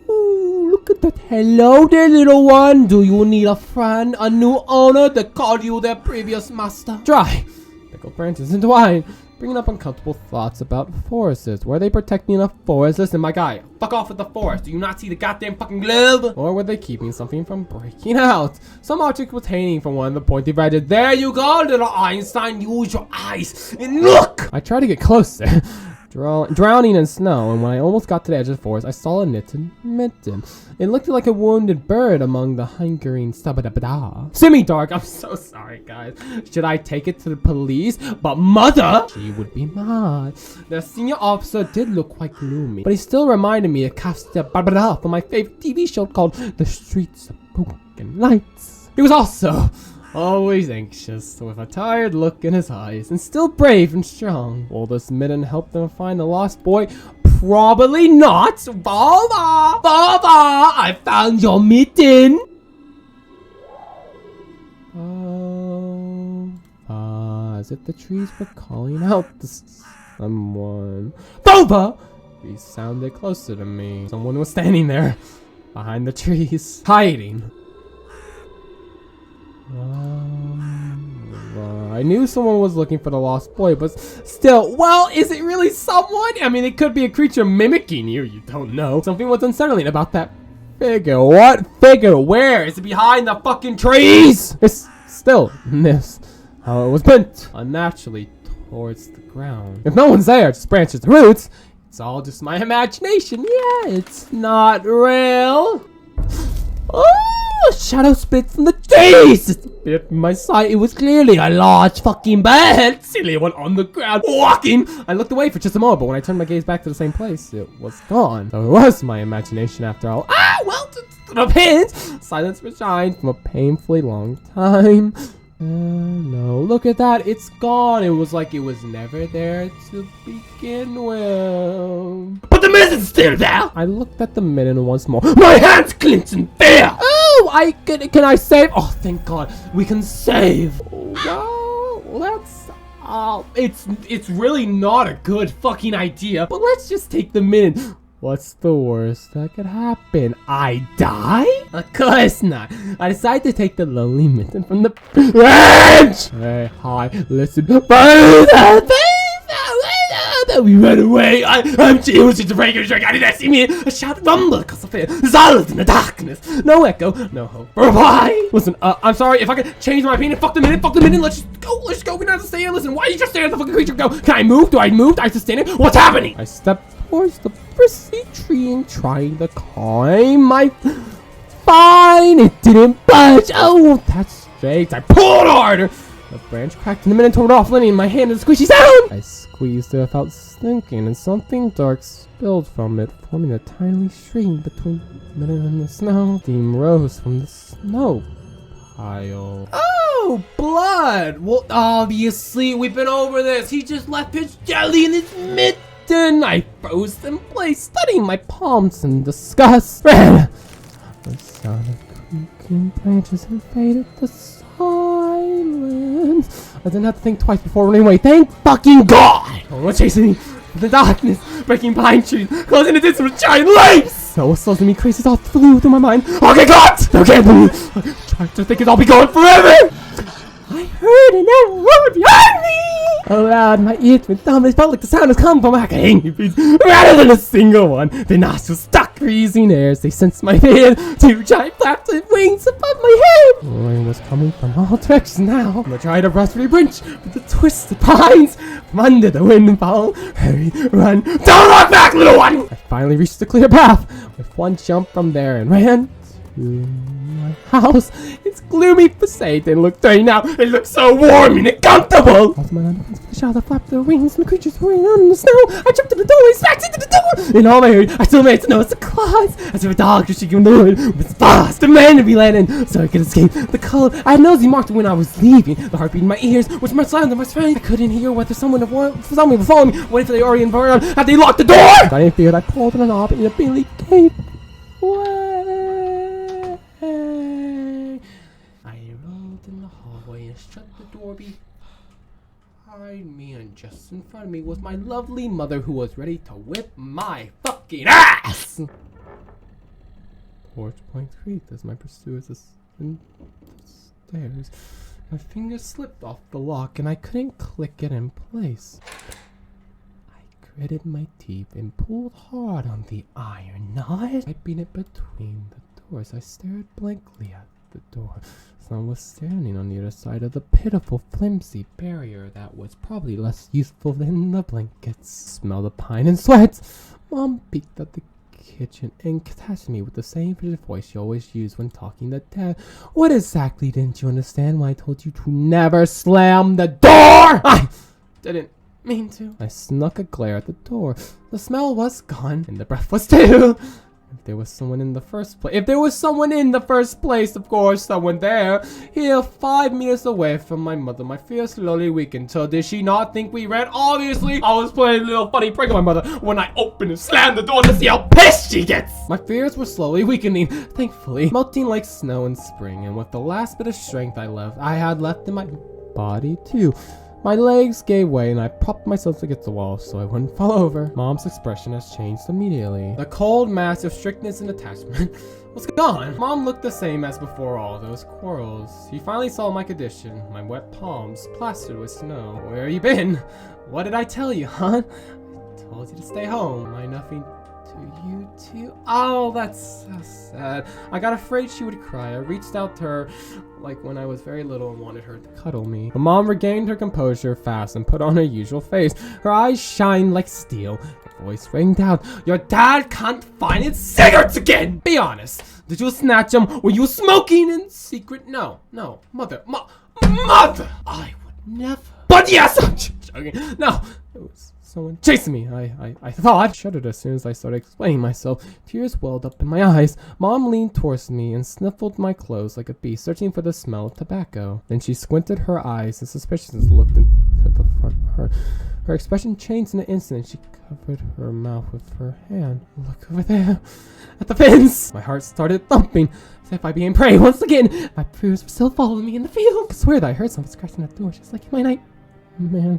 Ooh, look at that. Hello there, little one. Do you need a friend? A new owner that called you their previous master? Dry, pickled branches entwined, bringing up uncomfortable thoughts about forests. Were they protecting a forest? Listen, my guy, fuck off with the forest. Do you not see the goddamn fucking globe? Or were they keeping something from breaking out? Some object was hanging from one of the pointy branches. There you go, little Einstein. Use your eyes and look! I tried to get closer. Drowning in snow, and when I almost got to the edge of the forest, I saw a knitted mitten. It looked like a wounded bird among the hungering stabba-dabba-da. Semi-dark, I'm so sorry, guys. Should I take it to the police? But mother, she would be mad. The senior officer did look quite gloomy, but he still reminded me of Stabba-dabba-da from my favorite TV show called The Streets of Broken Lights. He was also always anxious, with a tired look in his eyes, and still brave and strong. Will this mitten help them find the lost boy? Probably not. Baba! Baba! I found your mitten! As if the trees were calling out to someone. Baba! He sounded closer to me. Someone was standing there, behind the trees, hiding. I knew someone was looking for the lost boy, but still, well, is it really someone? I mean, it could be a creature mimicking you. You don't know. Something was unsettling about that figure. What figure? Where? Is it behind the fucking trees? It's still this. How it was bent unnaturally towards the ground. If no one's there, just branches and roots. It's all just my imagination. Yeah, it's not real. Oh! A shadow split from the trees! It bit my sight. It was clearly a large fucking bird. Silly one on the ground, walking. I looked away for just a moment, but when I turned my gaze back to the same place, it was gone. So it was my imagination after all. Ah, well, to the pins! Silence reshined from a painfully long time. No, look at that. It's gone. It was like it was never there to begin with. But the mitten's still there! I looked at the mitten once more. My hands clenched in fear! Oh, can I save? Oh, thank God. We can save. Well, let's... it's really not a good fucking idea. But let's just take the mitten. What's the worst that could happen? I die? Of course not. I decided to take the lonely mitten from the branch. Hey, hi, listen. We ran away. I'm James. It's a breaker trick. I didn't see me. A shout rumble because of fear. Silence in the darkness. No echo. No hope. Reply. Listen, I'm sorry. If I could change my opinion, fuck the minute. Fuck the minute. Let's just go. Let's go. We don't have to stay here. Listen, why are you just staring at the fucking creature? Go. Can I move? Do I move? Do I sustain it? What's happening? I stepped towards the bristly tree and trying to climb my spine. It didn't budge. Oh, that's straight. I pulled harder. The branch cracked and the minute tore off, landing in my hand in a squishy sound. I squeezed it without stinking, and something dark spilled from it, forming a tiny stream between the minute and the snow. Steam rose from the snow pile. Oh, blood! Well, obviously, we've been over this. He just left his jelly in his mitten. I froze in place, studying my palms in disgust. Red! The sound of creaking branches invaded the silence. I didn't have to think twice before running away. Thank fucking God! Someone was chasing me. The darkness, breaking pine trees, closing the distance with giant leaps. So slow to me, crazy thoughts flew through my mind. Okay, God! Okay, please. I tried to think it'll be gone forever. I heard an roar behind me. Oh loud, my ears went dumb. It felt like the sound was coming from a hanging beats rather than a single one. The nostrils stuck freezing air as they sensed my fear. Two giant flaps of wings above my head. The rain was coming from all directions now. I'm trying to rush for the branch with the twisted pines from under the windfall. Hurry, run, don't look back, little one! I finally reached the clear path with one jump from there and ran to my house. It's gloomy facade and look dirty now. It looks so warm and comfortable. As my underpants flash out, I flapped their wings and the creatures were on the snow. I jumped to the doorway, smacked into the door. In all my hurry, I still managed to notice the claws as if a dog was shaking the wood with its paws, demanded to be let in so I could escape the cold. I had nosy marked when I was leaving. The heartbeat in my ears was much louder than my strength. I couldn't hear whether someone was following me. What if they already environed? Had they locked the door? I didn't fear. I pulled on a knob and it barely gave way. I rolled out in the hallway and shut the door behind me, and just in front of me was my lovely mother who was ready to whip my fucking ass! Porch point creaked as my pursuers ascended the stairs. My fingers slipped off the lock and I couldn't click it in place. I gritted my teeth and pulled hard on the iron knot. I beat it between the doors. I stared blankly at the door. Someone was standing on the other side of the pitiful, flimsy barrier that was probably less useful than the blankets. Smell the pine and sweat. Mom peeked at the kitchen and catched me with the same frigid voice she always used when talking to Dad. What exactly didn't you understand when I told you to never slam the door? I didn't mean to. I snuck a glare at the door. The smell was gone, and the breath was too. If there was someone in the first place, of course, someone there. Here, 5 meters away from my mother, my fear slowly weakened. So did she not think we ran? Obviously, I was playing a little funny prank on my mother when I opened and slammed the door to see how pissed she gets. My fears were slowly weakening, thankfully, melting like snow in spring. And with the last bit of strength I had left in my body too, my legs gave way and I propped myself against the wall so I wouldn't fall over. Mom's expression has changed immediately. The cold mask of strictness and attachment was gone. Mom looked the same as before all those quarrels. She finally saw my condition, my wet palms plastered with snow. Where have you been? What did I tell you, huh? I told you to stay home. Am I nothing to you too? Oh, that's so sad. I got afraid she would cry. I reached out to her like when I was very little and wanted her to cuddle me. But Mom regained her composure fast and put on her usual face. Her eyes shined like steel. Her voice rang down. Your dad can't find his cigarettes again! Be honest. Did you snatch them? Were you smoking in secret? No. Mother! Mother! I would never. But yes! I'm joking. No. It was someone chasing me. I thought. I shuddered as soon as I started explaining myself. Tears welled up in my eyes. Mom leaned towards me and sniffled my clothes like a bee, searching for the smell of tobacco. Then she squinted her eyes and suspiciously looked into the front. Her expression changed in an instant. She covered her mouth with her hand. Look over there at the fence. My heart started thumping as if I became prey once again. My prayers were still following me in the field. I swear that I heard someone scratching at the door just like in my night. Man.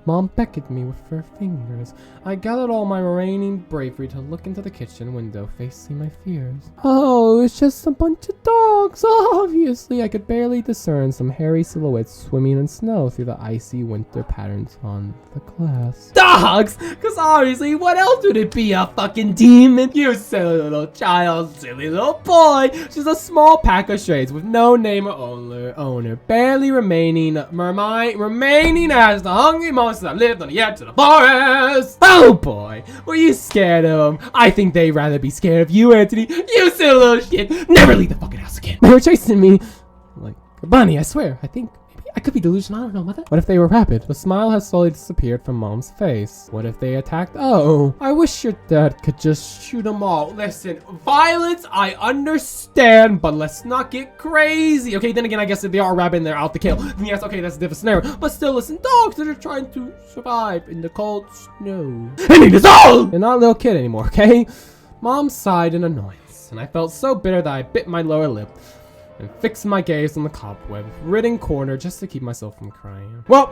Mom beckoned me with her fingers. I gathered all my remaining bravery to look into the kitchen window, facing my fears. Oh, it's just a bunch of dogs. Obviously, I could barely discern some hairy silhouettes swimming in snow through the icy winter patterns on the glass. Dogs? Because obviously, what else would it be? A fucking demon? You silly little child, silly little boy. Just a small pack of strays with no name or owner, barely remaining as the hungry monster that lived on the edge of the forest. Oh boy, were you scared of them? I think they'd rather be scared of you, Anthony. You silly little shit. Never leave the fucking house again. They were chasing me like a bunny, I swear. I think maybe I could be delusional. I don't know, mother. What if they were rabid? The smile has slowly disappeared from Mom's face. What if they attacked? Oh, I wish your dad could just shoot them all. Listen, violence, I understand, but let's not get crazy. Okay, then again, I guess if they are rabid and they're out to kill, then yes, okay, that's a different scenario. But still, listen, dogs that are trying to survive in the cold snow. I need this all! You're not a little kid anymore, okay? Mom sighed in annoyance, and I felt so bitter that I bit my lower lip and fixed my gaze on the cobweb-ridden corner just to keep myself from crying. Well,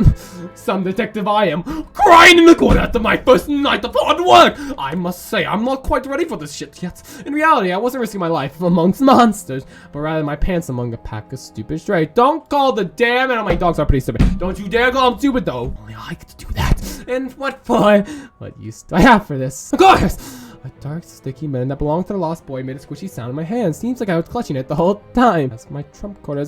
some detective I am, crying in the corner after my first night of hard work! I must say, I'm not quite ready for this shit yet. In reality, I wasn't risking my life amongst monsters, but rather my pants among a pack of stupid stray. Don't call the damn animal. My dogs are pretty stupid. Don't you dare call them stupid, though. Only I get to do that. And what for? What use do I have for this? Of course! A dark, sticky melon that belonged to the lost boy made a squishy sound in my hand. Seems like I was clutching it the whole time. That's my trump card.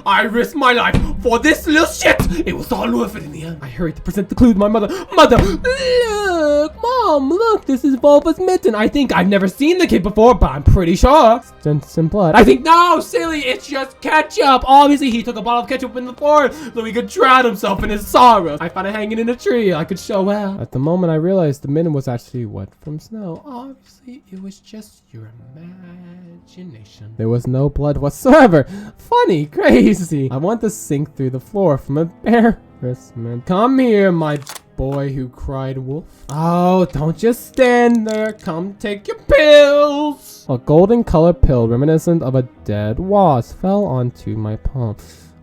I risked my life for this little shit. It was all worth it in the end. I hurried to present the clue to my mother. Mother, look, Mom, look, this is Volva's mitten. I think I've never seen the kid before, but I'm pretty sure. It's in blood. I think, no, silly, it's just ketchup. Obviously, he took a bottle of ketchup in the forest so he could drown himself in his sorrow. I found it hanging in a tree. I could show well. At the moment, I realized the mitten was actually wet from snow. Obviously, it was just your imagination. There was no blood whatsoever. Funny, crazy. I want to sink through the floor from embarrassment. Come here, my boy who cried wolf. Oh, don't just stand there. Come take your pills. A golden colored pill reminiscent of a dead wasp fell onto my palm.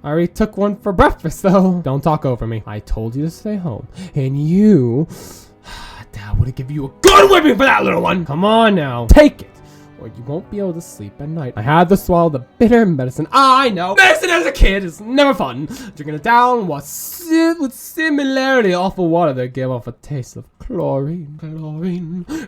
I already took one for breakfast, though. Don't talk over me. I told you to stay home. And you... Dad would have given you a good whipping for that, little one. Come on now. Take it, or you won't be able to sleep at night. I had to swallow the bitter medicine. I know. Medicine as a kid is never fun. Drinking it down was with similarly awful water that gave off a taste of chlorine.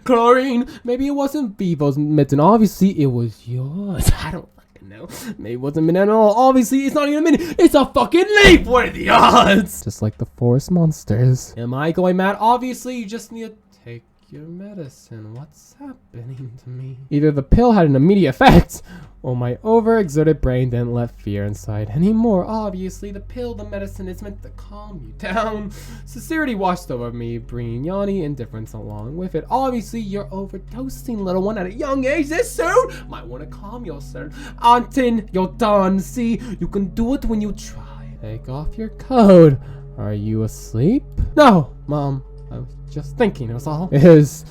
Chlorine. Maybe it wasn't Vivo's mitten. Obviously, it was yours. I don't fucking know. Maybe it wasn't mint at all. Obviously, it's not even a mint. It's a fucking leaf. What are the odds? Just like the forest monsters. Am I going mad? Obviously, you just need to take your medicine. What's happening to me? Either the pill had an immediate effect, or my overexerted brain didn't let fear inside anymore. Obviously, the pill, the medicine, is meant to calm you down. Sincerity washed over me, bringing yawny indifference along with it. Obviously, you're overdosing, little one, at a young age this soon. Might want to calm yourself. Until you're done. See, you can do it when you try. Take off your coat. Are you asleep? No, Mom. I was just thinking, it was all. Is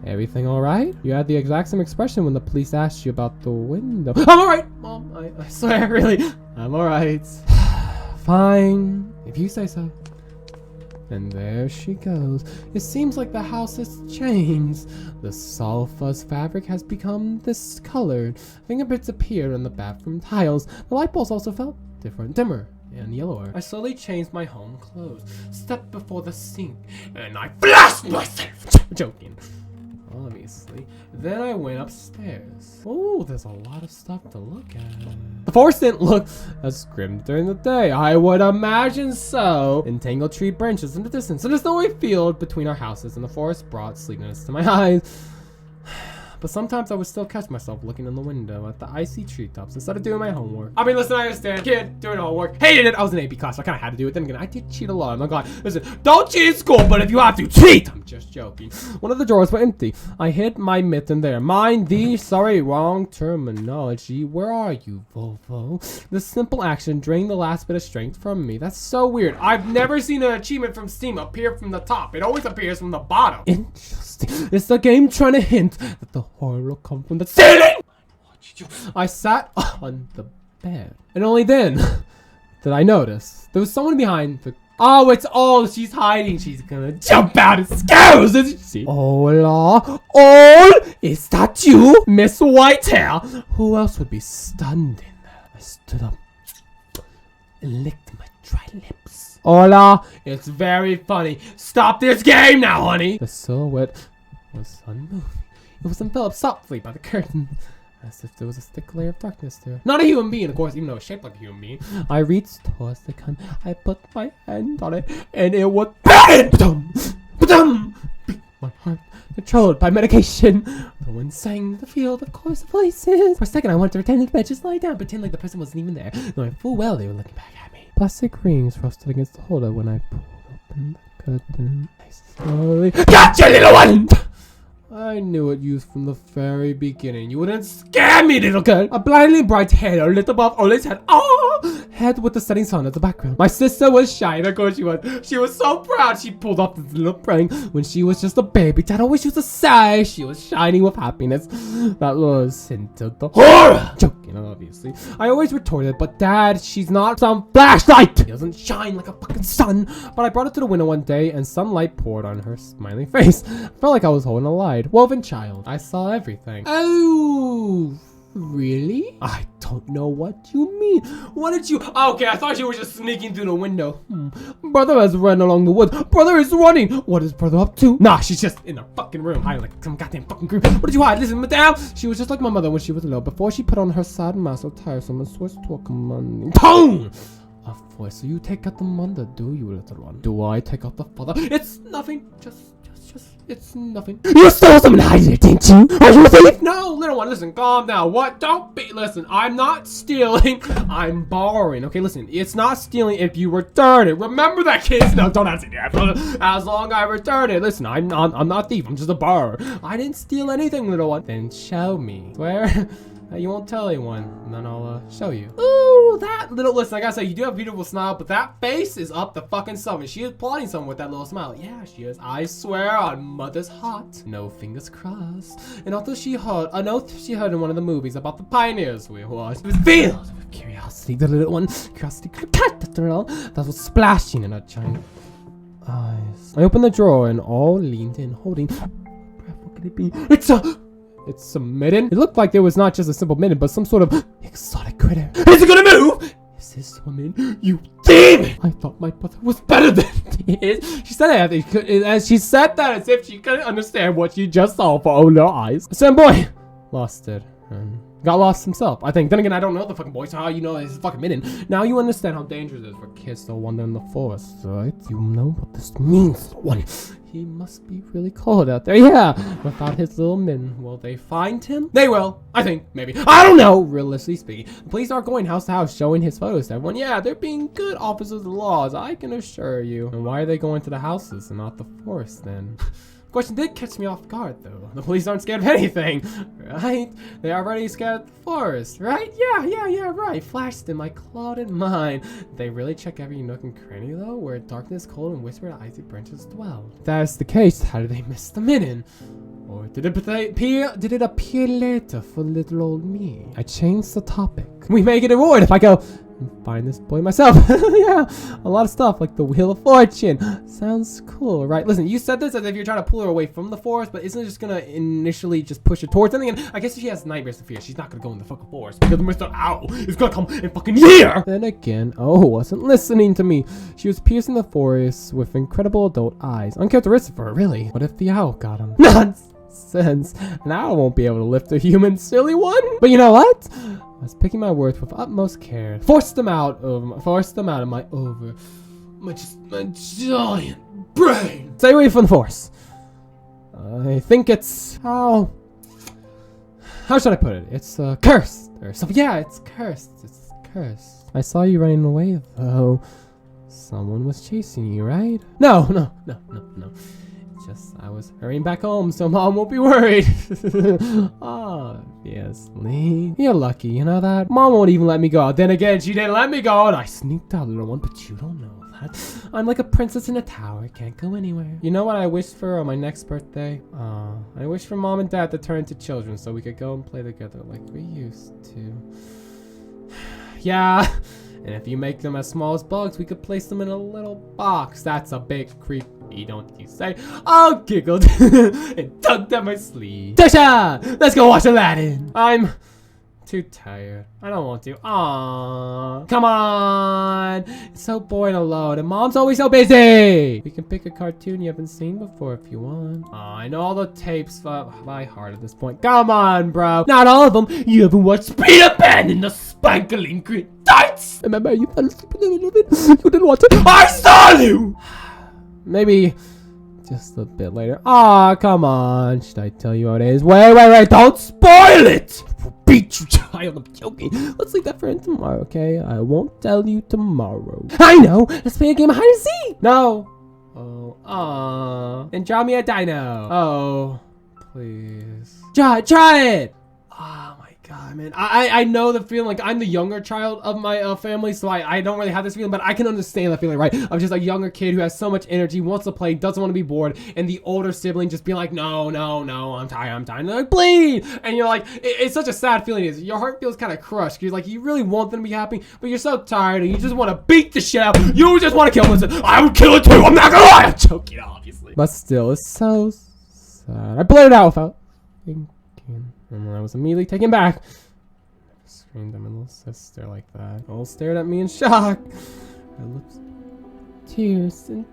everything all right? You had the exact same expression when the police asked you about the window. I'm all right, Mom. I swear, really. I'm all right. Fine, if you say so. And there she goes. It seems like the house has changed. The sofa's fabric has become discolored. Fingerprints appeared on the bathroom tiles. The light bulbs also felt different, dimmer and yellower. I slowly changed my home clothes, stepped before the sink, and I flushed myself. Joking, obviously. Then I went upstairs. Oh, there's a lot of stuff to look at. The forest didn't look as grim during the day. I would imagine so. Entangled tree branches in the distance, and a snowy field between our houses, and the forest brought sleepiness to my eyes. But sometimes I would still catch myself looking in the window at the icy treetops instead of doing my homework. I mean, listen, I understand. Kid, doing homework. Hated it. I was in AP class, so I kind of had to do it. Then again, I did cheat a lot. I'm not glad. Listen, don't cheat in school, but if you have to, cheat! I'm just joking. One of the drawers were empty. I hid my mitten there. Mind the, sorry, wrong terminology. Where are you, Volvo? The simple action drained the last bit of strength from me. That's so weird. I've never seen an achievement from Steam appear from the top. It always appears from the bottom. Interesting. It's the game trying to hint that the horror will come from the ceiling. I sat on the bed, and only then did I notice there was someone behind the. Oh, it's all she's hiding. She's gonna jump out and scares, isn't she? Hola, is that you, Miss Whitehair? Who else would be stunned in there? I stood up and licked my dry lips. Hola, it's very funny. Stop this game now, honey. The silhouette was unmoving. It was enveloped softly by the curtain, as if there was a thick layer of darkness there. Not a human being, of course, even though it's shaped like a human being. I reached towards the gun. I put my hand on it, and it was ba-dum, ba-dum. Beat my heart, controlled by medication. The wind sang the field of course of places. For a second, I wanted to pretend to the bed, just lie down, pretend like the person wasn't even there, knowing full well they were looking back at me. Plastic rings rusted against the holder when I pulled open the curtain. I slowly gotcha, little one! I knew it you from the very beginning. You wouldn't scare me, little girl. A blindingly bright head, a little above Ole's head. Oh! Head with the setting sun at the background. My sister was shy, of course she was. She was so proud she pulled off this little prank when she was just a baby. Dad always used to say she was shining with happiness. That was into the horror. Joking, obviously. I always retorted, but Dad, she's not some flashlight. She doesn't shine like a fucking sun. But I brought it to the window one day and sunlight poured on her smiling face. I felt like I was holding a light. Woven child. I saw everything. Oh, really? I don't know what you mean. What did you? Okay, I thought you were just sneaking through the window. Brother has run along the woods. Brother is running. What is brother up to? Nah, she's just in her fucking room hiding like some goddamn fucking creep. What did you hide? Listen, madame. She was just like my mother when she was little. Before she put on her sad mask so tiresome and switched to a commanding tone of voice. So you take out the mother, do you, little one? Do I take out the father? It's nothing. It's nothing. You stole something and hiding it, didn't you? Are you a thief? No, little one, listen, calm down. What? Don't be, listen, I'm not stealing. I'm borrowing. Okay, listen, it's not stealing if you return it. Remember that, kids? No, don't ask me that. As long as I return it. Listen, I'm not a thief. I'm just a borrower. I didn't steal anything, little one. Then show me. Swear? You won't tell anyone, and then I'll show you. Ooh, that little, listen, I gotta say, you do have a beautiful smile, but that face is up the fucking summit. She is plotting something with that little smile. Yeah, she is. I swear on mother's heart. No fingers crossed. And although she heard an oath she heard in one of the movies about the pioneers we watched, was filled with curiosity. The little one, curiosity that was splashing in her giant eyes. I opened the drawer and all leaned in, holding. What could it be? It's a mitten. It looked like it was not just a simple mitten, but some sort of exotic critter. Is it gonna move? Is this woman? You demon! I thought my brother was better than this. She said it as she said that as if she couldn't understand what she just saw for all her eyes. Some boy lost it and got lost himself, I think. Then again, I don't know the fucking boy, so how you know it's fucking mitten? Now you understand how dangerous it is for kids to wander in the forest, right? You know what this means, one. He must be really cold out there. Yeah, without his little mitten. Will they find him? They will. I think. Maybe. I don't know. Realistically speaking. The police aren't going house to house showing his photos to everyone. Yeah, they're being good officers of the laws, I can assure you. And why are they going to the houses and not the forest then? The question did catch me off guard, though. The police aren't scared of anything, right? They're already scared of the forest, right? Yeah, right. Flashed in my clouded mind. They really check every nook and cranny, though, where darkness, cold, and whispered icy branches dwell. If that is the case, how did they miss the mitten? Or did it appear later for little old me? I changed the topic. We may get a reward if I go and find this boy myself. Yeah, a lot of stuff like the Wheel of Fortune. Sounds cool, right? Listen, you said this as if you're trying to pull her away from the forest, but isn't it just gonna initially just push her towards something? And I guess if she has nightmares to fear, she's not gonna go in the fucking forest because Mr. Owl is gonna come and fucking here. Then again, wasn't listening to me. She was piercing the forest with incredible adult eyes. Uncharacteristic for her, really. What if the owl got him? Nonsense. An owl won't be able to lift a human, silly one. But you know what? I was picking my words with utmost care. Forced them out of my giant brain. Stay away from the force. I think it's how should I put it? It's cursed or something. Yeah, it's cursed. It's cursed. I saw you running away though. Someone was chasing you, right? No. Just I was hurrying back home so mom won't be worried. Obviously. You're lucky, you know that? Mom won't even let me go. Then again, she didn't let me go and I sneaked out, little one, but you don't know that. I'm like a princess in a tower, can't go anywhere. You know what I wished for on my next birthday? I wish for mom and dad to turn into children so we could go and play together like we used to. Yeah. And if you make them as small as bugs, we could place them in a little box. That's a bit creepy, don't you say? I giggled and tugged at my sleeve. Tasha, let's go watch Aladdin. I'm too tired. I don't want to. Aww. Come on. It's so boring alone, and mom's always so busy. We can pick a cartoon you haven't seen before if you want. I know all the tapes by heart at this point. Come on, bro. Not all of them. You haven't watched Peter Pan in the Sparkling Green Tights. Remember, you fell asleep a little bit. You didn't watch it. I saw you. Maybe just a bit later. Aw, come on. Should I tell you how it is? Wait. Don't spoil it. I will beat you, child. I'm joking. Let's leave that for tomorrow, okay? I won't tell you tomorrow. I know. Let's play a game of hide and seek. No. Then draw me a dino. Oh, please. Try it. Oh my god, man. I know the feeling. Like, I'm the younger child of my family, so I don't really have this feeling, but I can understand that feeling, right? Of just a younger kid who has so much energy, wants to play, doesn't want to be bored, and the older sibling just being like, no, I'm tired. And they're like, bleed! And you're like, it's such a sad feeling. Your heart feels kind of crushed. You're like, you really want them to be happy, but you're so tired, and you just want to beat the shit out. You just want to kill them. I would kill it too. I'm not gonna lie. I'm joking, obviously. But still, it's so sad. I blurted out without thinking. And then I was immediately taken back. I screamed at my little sister like that. All stared at me in shock. My lips,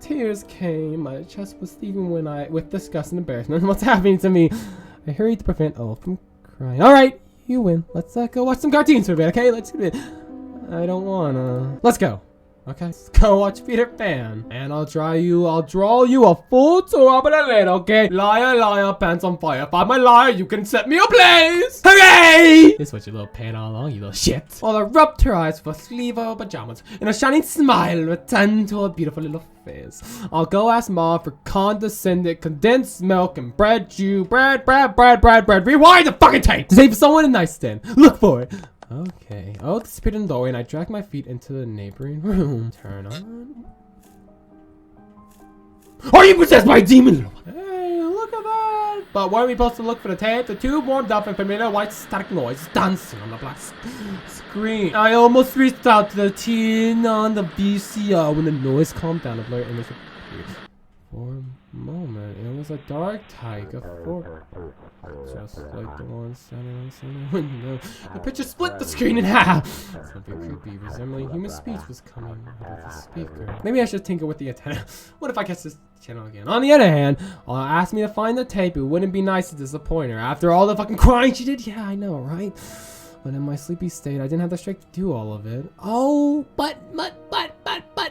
tears came. My chest was heaving with disgust and embarrassment. What's happening to me? I hurried to prevent Olaf from crying. All right, you win. Let's go watch some cartoons for a bit, okay? Let's do it. I don't wanna. Let's go. Okay, let's go watch Peter Pan. And I'll draw you a full tour of the land, okay? Liar, liar, pants on fire. Find my liar, you can set me ablaze. Hooray! This was your little pan all along, you little shit. While I rubbed her eyes with a sleeve of her pajamas, and a shining smile returned to her beautiful little face. I'll go ask Mom for condescended condensed milk and bread. Rewind the fucking tape to save someone a nightstand. Look for it. Okay. Oh, disappeared in the doorway, and I dragged my feet into the neighboring room. Turn on. Are you possessed by a demon? Hey, look at that! But weren't we supposed to look for the tape? The tube warmed up and familiar white static noise dancing on the black screen. I almost reached out to the tin on the VCR when the noise calmed down. A blurry image appeared. For a moment, it was a dark tiger form, just like the one standing on the window. The picture split the screen in half. Something creepy, resembling human speech, was coming out of the speaker. Maybe I should tinker with the antenna. What if I catch this channel again? On the other hand, asked me to find the tape. It wouldn't be nice to disappoint her after all the fucking crying she did. Yeah, I know, right? But in my sleepy state, I didn't have the strength to do all of it. Oh, but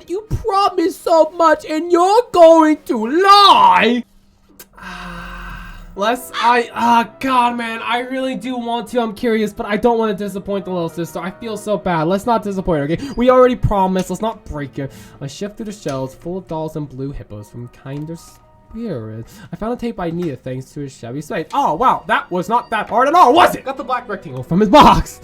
you promised so much and you're going to lie! God, man, I really do want to. I'm curious, but I don't want to disappoint the little sister. I feel so bad. Let's not disappoint her, okay? We already promised. Let's not break her. I shift through the shelves full of dolls and blue hippos from kinder spirit. I found a tape I needed thanks to his shabby space. Oh, wow, that was not that hard at all, was it? Got the black rectangle from his box.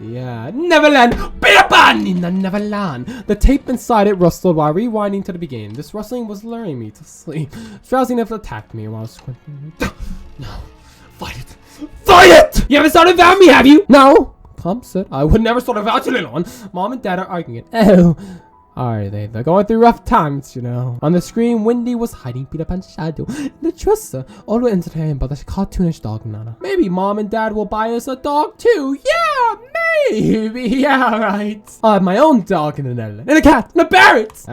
Yeah, Neverland, Peter Pan in the Neverland. The tape inside it rustled while rewinding to the beginning. This rustling was luring me to sleep. Drowsiness attacked me while squinting. No, fight it, fight it! You haven't started without me, have you? No, Clump said I would never start without you, little one. Mom and Dad are arguing it. Oh. Are they? They're going through rough times, you know. On the screen, Wendy was hiding Peter Pan's shadow in the dresser, all were entertained by the cartoonish dog Nana. Maybe Mom and Dad will buy us a dog too. Yeah, maybe. Yeah, right. I have my own dog in the Netherlands, and a cat, and a parrot.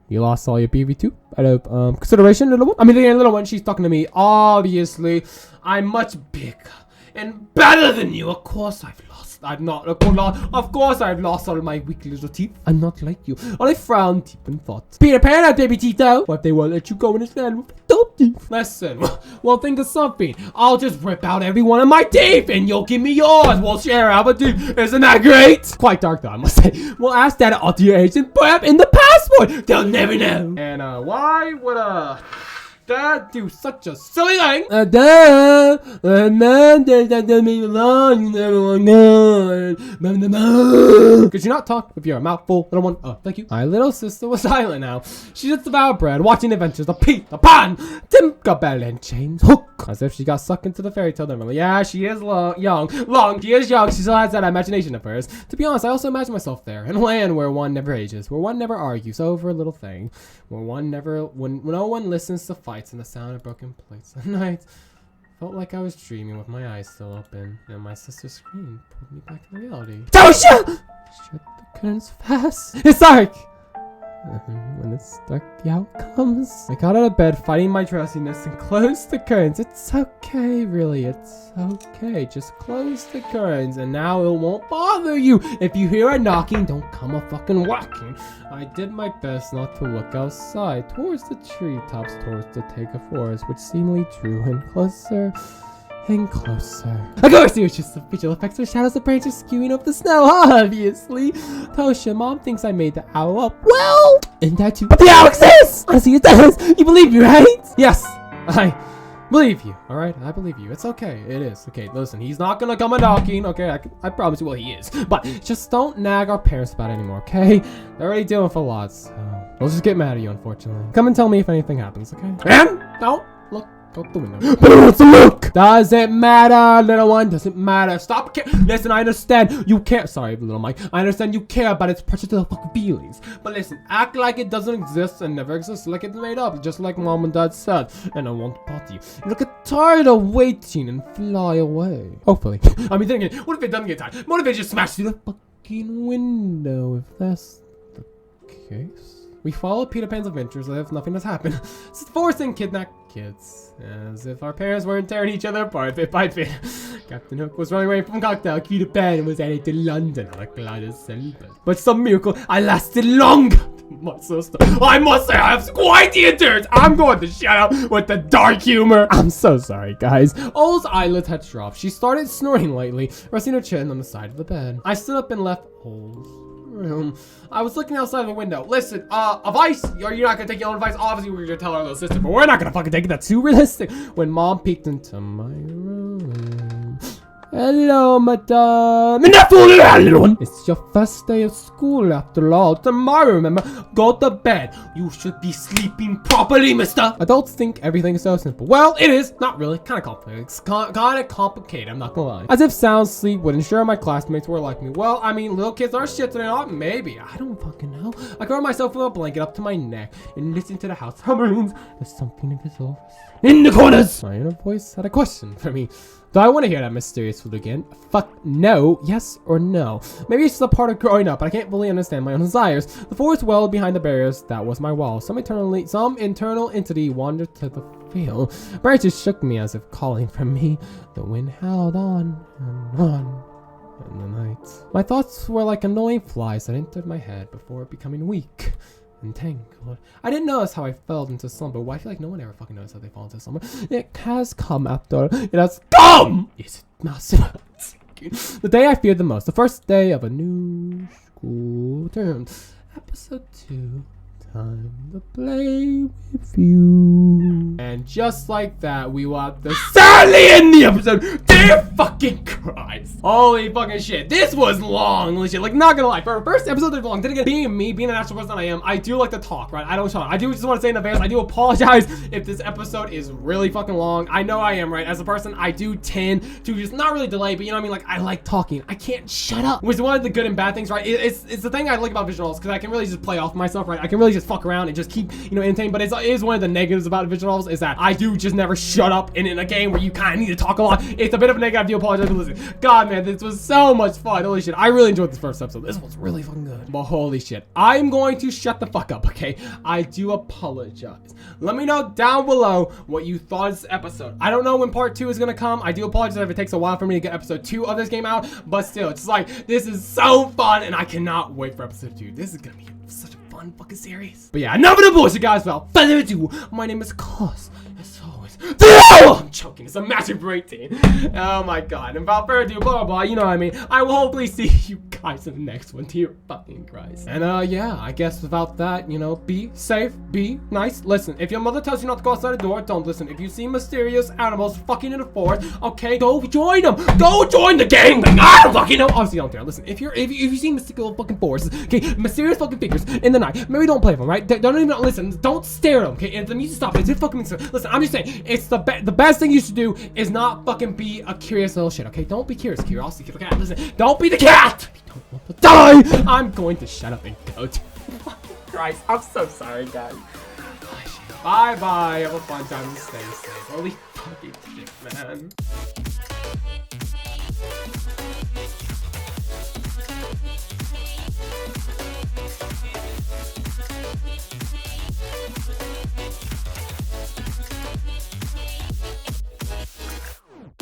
You lost all your BB too? Out of consideration, little one. I mean, the little one. She's talking to me. Obviously, I'm much bigger and better than you. Of course, I've lost. Of course I've lost all my weak little teeth. I'm not like you. I frowned deep and thought, Peter Pan had baby teeth though. What if they won't let you go in his land with adult teeth? Listen, well, think of something. I'll just rip out every one of my teeth and you'll give me yours. We'll share our teeth. Isn't that great? Quite dark though, I must say. We'll ask Dad to alter your age and put in the passport. They'll never know. And why would Dad do such a silly thing? Could you not talk if you're a mouthful, little one? Oh, thank you. My little sister was silent now. She just devoured bread, watching adventures of Pete the Pan, Tinkerbell, and James Hook. As if she got sucked into the fairy tale. Yeah, she is young. She is young. She still has that imagination of hers. To be honest, I also imagine myself there, in a land where one never ages, where one never argues over a little thing, where when no one listens to fights and the sound of broken plates at night. Felt like I was dreaming with my eyes still open, and my sister's scream pulled me back to reality. Tosha! Shut the curtains fast. It's dark! When it's dark, the owl comes. I got out of bed, fighting my drowsiness, and closed the curtains. It's okay, really, it's okay. Just close the curtains, and now it won't bother you. If you hear a knocking, don't come a fucking walking. I did my best not to look outside, towards the treetops, towards the Tega forest, which seemingly drew in closer and closer. Of course, it was just the visual effects of shadows of branches skewing over the snow, obviously. Tosha, Mom thinks I made the owl up. Well, and that too. But the owl exists! Honestly, it does. You believe me, right? Yes, I believe you, alright? I believe you. It's okay. It is. Okay, listen, he's not gonna come a knocking, okay? I promise you. Well, he is. But just don't nag our parents about it anymore, okay? They're already dealing with a lot, so we'll just get mad at you, unfortunately. Come and tell me if anything happens, okay? And don't look out the window. But what's the look? Doesn't matter, little one. Doesn't matter. Stop. Listen, I understand you care. Sorry, little Mike. I understand you care about its precious little fucking feelings. But listen, act like it doesn't exist and never exists, like it's made up, just like Mom and Dad said, and I won't bother you. You get tired of waiting and fly away. Hopefully. I mean, thinking, what if it doesn't get tired? What if it just smashes through the fucking window? If that's the case. We follow Peter Pan's adventures as if nothing has happened, forcing kidnapped kids, as if our parents weren't tearing each other apart bit by bit. Captain Hook was running away from cocktail. Peter Pan was headed to London on a glider sailboat. But some miracle, I lasted longer. My sister, I must say, I have quite the endurance. I'm going to shut up with the dark humor. I'm so sorry, guys. Old's eyelids had dropped. She started snoring lightly, resting her chin on the side of the bed. I stood up and left Old's room. I was looking outside the window. Listen, advice, are you not gonna take your own advice? Obviously, we're gonna tell our little sister, but we're not gonna fucking take it. That's too realistic. When Mom peeked into my room. Hello, madame. It's your first day of school after all. Tomorrow, remember, go to bed. You should be sleeping properly, mister. Adults think everything's so simple. Well, it is. Not really. Kind of complicated. It's kind of complicated, I'm not gonna lie. As if sound sleep would ensure my classmates were like me. Well, I mean, little kids are shit today, not maybe. I don't fucking know. I cover myself with a blanket up to my neck and listen to the house hummerings. There's something invisible in the corners. My inner voice had a question for me. Do I want to hear that mysterious food again? Fuck no. Yes or no? Maybe it's just a part of growing up, but I can't fully understand my own desires. The forest welled behind the barriers. That was my wall. Some internal entity wandered to the field. Branches shook me as if calling for me. The wind howled on and on in the night. My thoughts were like annoying flies that entered my head before becoming weak. Entangled. I didn't notice how I fell into slumber. Well, I feel like no one ever fucking knows how they fall into slumber. It has come after. It has come! Is it massive? The day I feared the most. The first day of a new school term. Episode 2. Time to play with you. And just like that, we will have to sadly end the episode. Dear fucking Christ. Holy fucking shit. This was long. Holy shit. Like, not gonna lie. For our first episode, it's long. Then again, being me, being a natural person I am, I do like to talk, right? I don't talk. I do just want to say in advance, I do apologize if this episode is really fucking long. I know I am, right? As a person, I do tend to just not really delay, but you know what I mean? Like, I like talking. I can't shut up. Which is one of the good and bad things, right? It's the thing I like about visuals, because I can really just play off myself, right? I can really just fuck around and just keep, you know, entertained. But it is one of the negatives about visual novels is that I do just never shut up. And in a game where you kind of need to talk a lot, it's a bit of a negative. I do apologize for listening. God, man, this was so much fun. Holy shit. I really enjoyed this first episode. This was really fucking good. But holy shit. I'm going to shut the fuck up, okay? I do apologize. Let me know down below what you thought of this episode. I don't know when part 2 is going to come. I do apologize if it takes a while for me to get episode 2 of this game out. But still, it's like, this is so fun. And I cannot wait for episode 2. This is going to be such a fun fucking series. But yeah, enough of the bullshit, guys. Without further ado, my name is Cos. As always, I'm choking. It's a massive rating. Oh my god. And without further ado, blah blah blah. You know what I mean. I will hopefully see you guys in the next one. Dear fucking Christ. And yeah, I guess without that, you know, be safe, be nice. Listen, if your mother tells you not to go outside the door, don't listen. If you see mysterious animals fucking in the forest, okay, go join them. Go join the gang. I don't fucking know. Obviously, don't care. Listen, if you see mystical fucking forests, okay, mysterious fucking figures in the night, maybe don't play with them, right? Don't even listen. Don't stare at them, okay? And the music stops. It's fucking listen. I'm just saying, it's the best thing you should do is not fucking be a curious little shit, okay? Don't be curious. Curiosity, the cat. Listen, don't be the cat. You don't want to die. I'm going to shut up and go. Fucking Christ, I'm so sorry, guys. Bye bye. Have a fun time. Stay safe. Holy fucking shit, man.